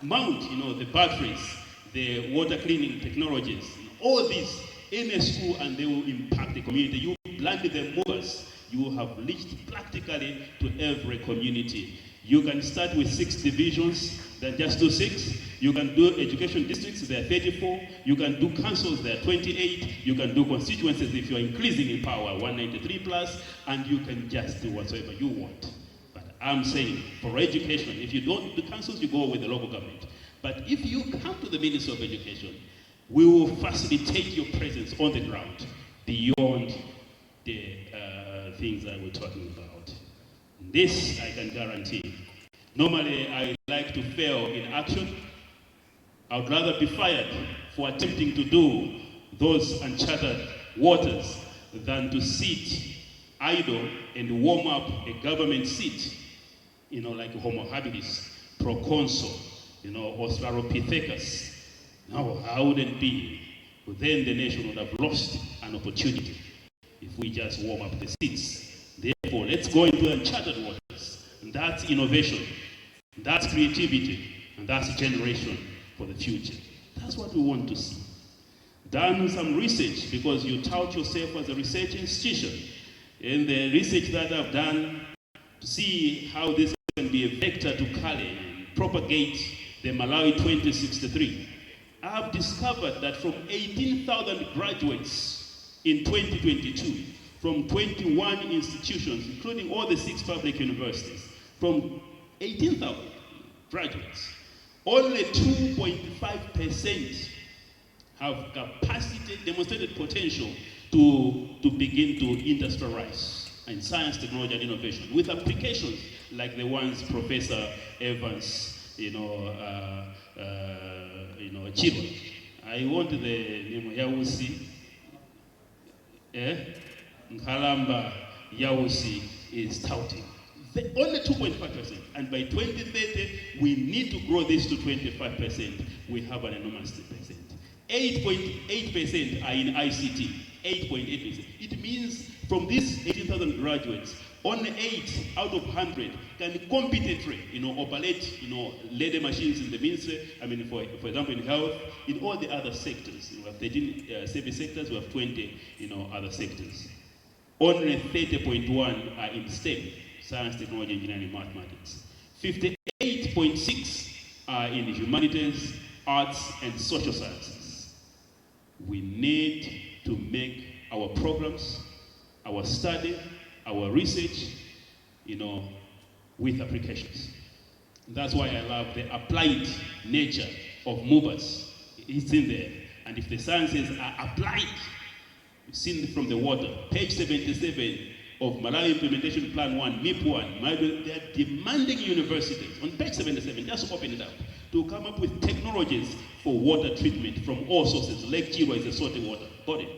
mount, the batteries, the water cleaning technologies, all these in a school, and they will impact the community. You blind the movers, you have reached practically to every community. You can start with 6 divisions, then just do 6. You can do education districts, there are 34. You can do councils, there are 28. You can do constituencies if you are increasing in power, 193 plus, and you can just do whatsoever you want. But I'm saying, for education, if you don't do councils, you go with the local government. But if you come to the Ministry of Education, we will facilitate your presence on the ground beyond the things that we're talking about. This I can guarantee. Normally, I like to fail in action. I would rather be fired for attempting to do those uncharted waters than to sit idle and warm up a government seat, like Homo habilis, proconsul, Australopithecus. No, I wouldn't be. But then the nation would have lost an opportunity if we just warm up the seats. Therefore, let's go into uncharted waters. And that's innovation, that's creativity, and that's generation for the future. That's what we want to see. Done some research, because you tout yourself as a research institution. In the research that I've done to see how this can be a vector to Kali and propagate the Malawi 2063, I've discovered that from 18,000 graduates in 2022, from 21 institutions, including all the 6 public universities, from 18,000 graduates, only 2.5% have capacity, demonstrated potential to begin to industrialize in science, technology, and innovation with applications like the ones Professor Evans, Chiba. I want the name Yawusi, Nkalamba Yawusi is touting. Only 2.5%, and by 2030, we need to grow this to 25%. We have an enormous percent. 8.8% are in ICT, 8.8%. It means from these 18,000 graduates, only 8 out of 100 can competently, operate, ladder machines in the ministry. I mean, for example, in health, in all the other sectors. We have 13 service sectors, we have 20, other sectors. Only 30.1 are in STEM, science, technology, engineering, mathematics. 58.6 are in humanities, arts, and social sciences. We need to make our programs, our study, our research, with applications. That's why I love the applied nature of movers. It's in there. And if the sciences are applied, seen from the water, page 77 of Malawi Implementation Plan 1, MIP 1, they're demanding universities, on page 77, just open it up, to come up with technologies for water treatment from all sources. Lake Chirwa is a salty water body,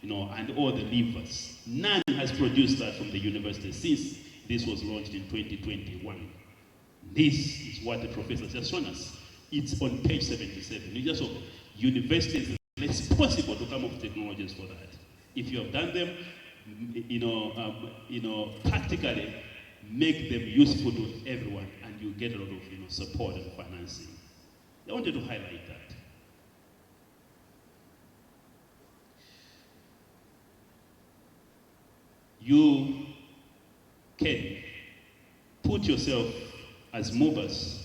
and all the rivers. None has produced that from the university since this was launched in 2021. This is what the professor has just shown us. It's on page 77. You just open. Universities, it's possible to come up with technologies for that. If you have done them, practically make them useful to everyone, and you get a lot of support and financing. I wanted to highlight that. You can put yourself as movers,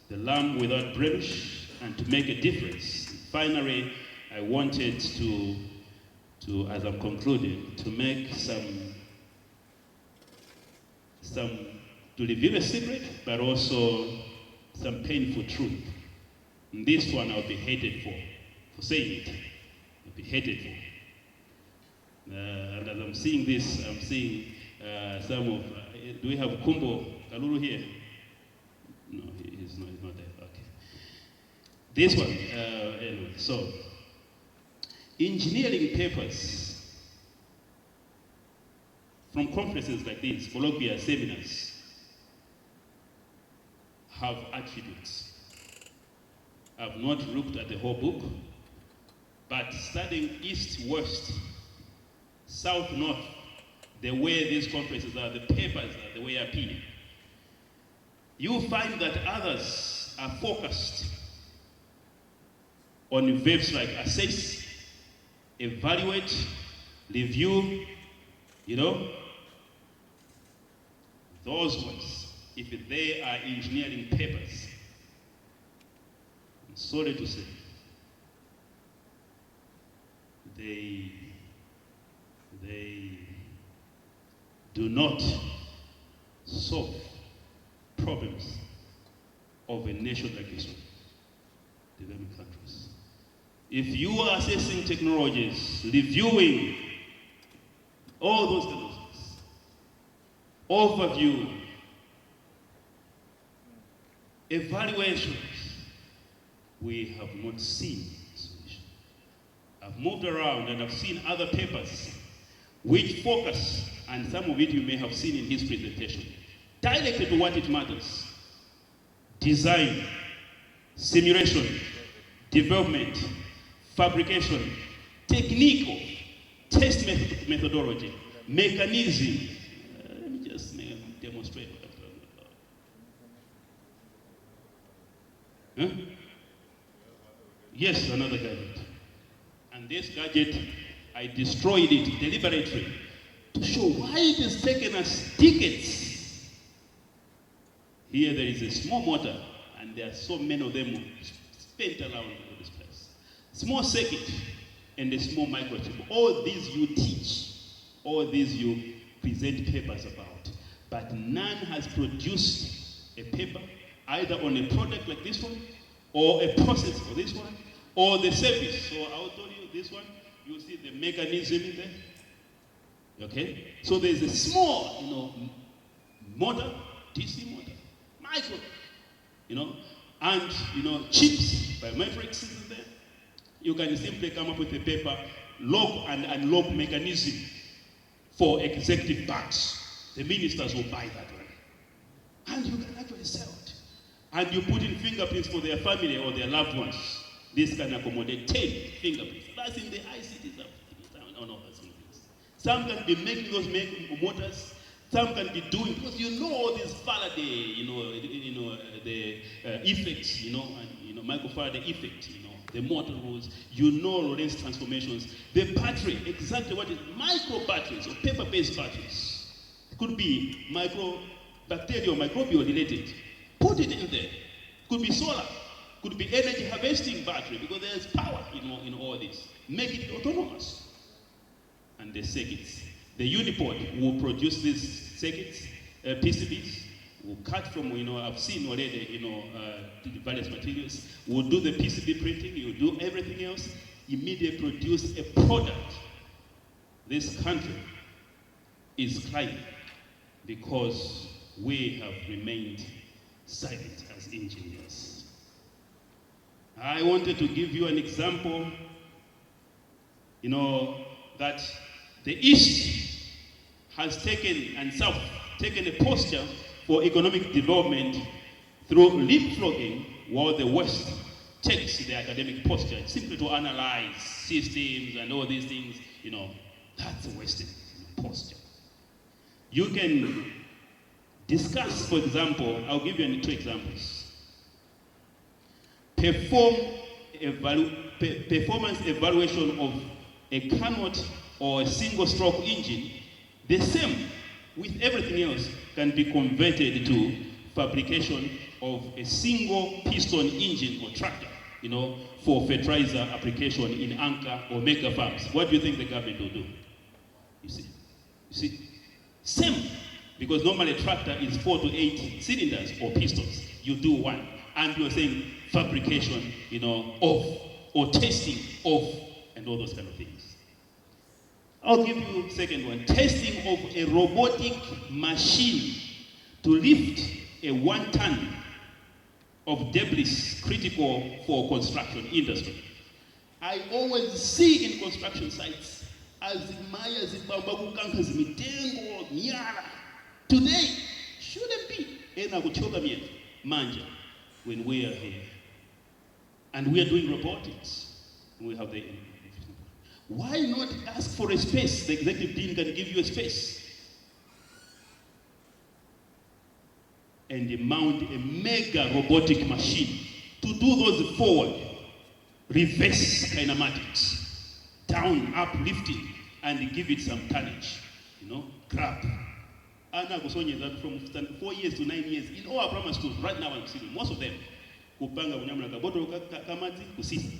the lamb without blemish, and to make a difference. Finally, I wanted to as I'm concluding, to make to reveal a secret, but also some painful truth. And this one I'll be hated for saying it. I'll be hated for. And as I'm seeing this, I'm seeing some of, do we have Kumbo Kalulu here? No, he's not there, okay. This one, anyway, so, engineering papers from conferences like this, colloquia, seminars, have attributes. I've not looked at the whole book, but studying east, west, south, north, the way these conferences are, the papers are, the way I appear, you find that others are focused on verbs like assess, evaluate, review, those ones, if they are engineering papers, I'm sorry to say, they do not solve problems of a nation like this one, developing countries. If you are assessing technologies, reviewing all those kind of things, overview, evaluations, we have not seen solution. I've moved around and I've seen other papers which focus, and some of it you may have seen in his presentation, directly to what it matters. Design, simulation, development, fabrication, technical, test methodology, mechanism. Let me just demonstrate what I'm talking about. Huh? Yes, another gadget. And this gadget, I destroyed it deliberately to show why it has taken us decades. Here there is a small motor, and there are so many of them spent around this place. Small circuit and a small microchip. All these you teach, all these you present papers about, but none has produced a paper either on a product like this one, or a process for this one, or the service. So I'll tell you this one, you see the mechanism in there. Okay? So there's a small, motor, DC motor, micro, and, chips, biometrics is in there. You can simply come up with a paper, lock and unlock mechanism for executive bags. The ministers will buy that one. And you can actually sell it. And you put in fingerprints for their family or their loved ones. This can accommodate 10 fingerprints. That's in the ICTs on all those things. Some can be making those motors. Some can be doing, because all this Faraday, the effects, and microfaraday effect, the motor rules, Lorentz transformations, the battery, exactly what is micro batteries or paper-based batteries. It could be bacterial or microbial related. Put it in there. Could be solar, could be energy harvesting battery, because there's power in all this. Make it autonomous. And the circuits. The Unipod will produce these circuits, PCBs, will cut from, I've seen already, the various materials, will do the PCB printing, you do everything else, immediately produce a product. This country is crying because we have remained silent as engineers. I wanted to give you an example, that the East has taken a posture for economic development through leapfrogging, while the West takes the academic posture simply to analyze systems and all these things. That's the Western posture. You can discuss, for example, I'll give you 2 examples. Performance evaluation of a Carnot or a single-stroke engine, the same with everything else, can be converted to fabrication of a single piston engine or tractor, for fertilizer application in anchor or mega farms. What do you think the government will do? You see? Same, because normally a tractor is 4 to 8 cylinders or pistons. You do one, and you're saying fabrication, of, or testing of, and all those kind of things. I'll give you second one. Testing of a robotic machine to lift a 1 ton of debris critical for construction industry. I always see in construction sites azimaya zibamba kukanka mitengo nyara. Today shouldn't be ena kuchoka mietu manja when we are here. And we are doing robotics. We have the why not ask for a space? The executive dean can give you a space. And mount a mega robotic machine to do those forward reverse kinematics, down, up, lifting, and give it some tonnage, grab. Ana kusonyeza from 4 years to 9 years in all our primary schools right now. I'm seeing most of them kupanga kunyamula kaboto kamati kusisa.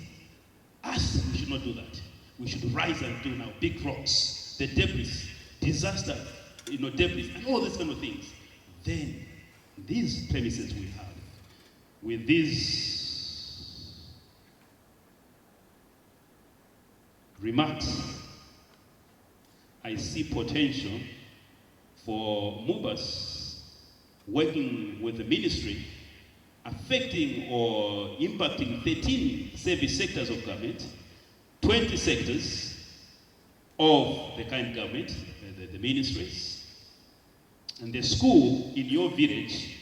Us, we should not do that. We should rise and do now big rocks, the debris, disaster, debris, and all these kind of things. Then these premises we have, with these remarks, I see potential for movers working with the ministry, affecting or impacting 13 service sectors of government, 20 sectors of the kind government, the ministries. And the school in your village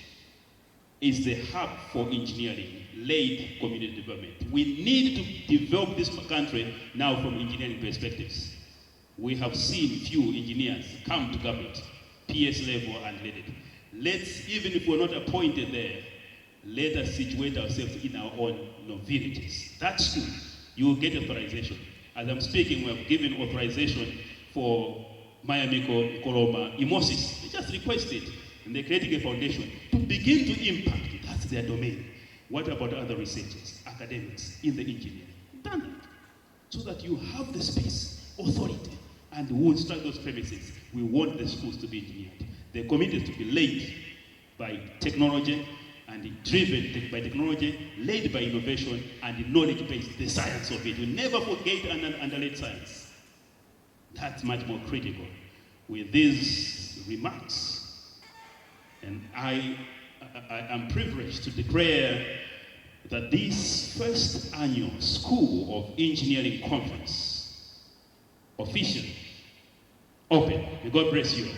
is the hub for engineering-led community development. We need to develop this country now from engineering perspectives. We have seen few engineers come to government, PS level and let it. Let's, even if we're not appointed there, let us situate ourselves in our own villages. That's school. You will get authorization. As I'm speaking, we have given authorization for Mayamiko, Koloma, Imosis. They just requested, and they're creating a foundation to begin to impact. That's their domain. What about other researchers, academics in the engineering? Done that. So that you have the space, authority, and we will instruct those premises. We want the schools to be engineered. The communities to be led by technology and driven by technology, led by innovation and knowledge-based, the science of it. We never forget and underrate science. That's much more critical. With these remarks, and I am privileged to declare that this first annual School of Engineering Conference officially open. May God bless you.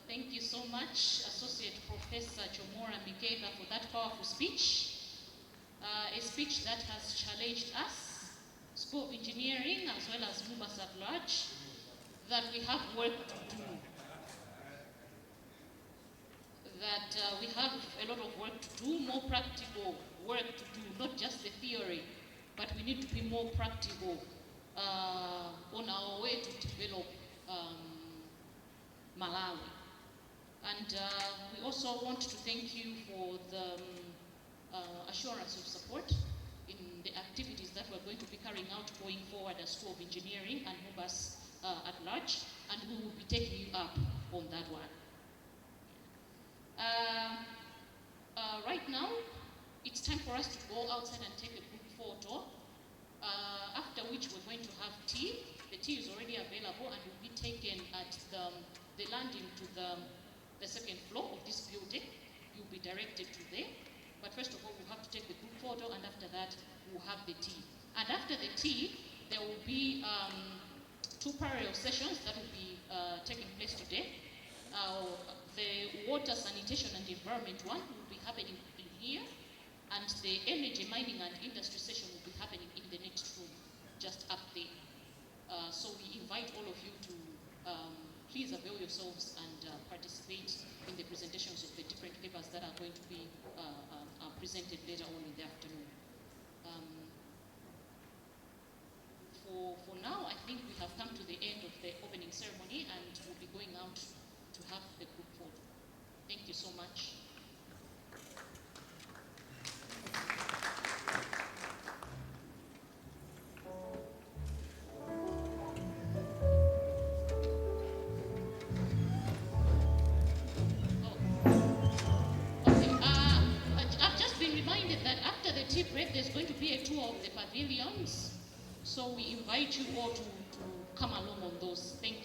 Thank you so much, Associate Professor Chomora Mikeka, for that powerful speech. A speech that has challenged us, School of Engineering, as well as movers at large, that we have work to do. That we have a lot of work to do, more practical work to do, not just the theory, but we need to be more practical on our way to develop Malawi. And we also want to thank you for the assurance of support in the activities that we're going to be carrying out going forward as School of Engineering and movers at large, and we will be taking you up on that one. Right now, it's time for us to go outside and take a group photo, after which we're going to have tea. The tea is already available and will be taken at the landing to the second floor of this building. You'll be directed to there. But first of all, we'll have to take the group photo, and after that, we'll have the tea. And after the tea, there will be 2 parallel sessions that will be taking place today. The water, sanitation, and environment one will be happening in here, and the energy, mining, and industry session will be happening in the next room, just up there. So we invite all of you to please avail yourselves and participate in the presentations of the different papers that are going to be presented later on in the afternoon. For now, I think we have come to the end of the opening ceremony, and we'll be going out to have the group photo. Thank you so much. I've just been reminded that after the tea break, there's going to be a tour of the pavilions. So we invite you all to come along on those. Thank you.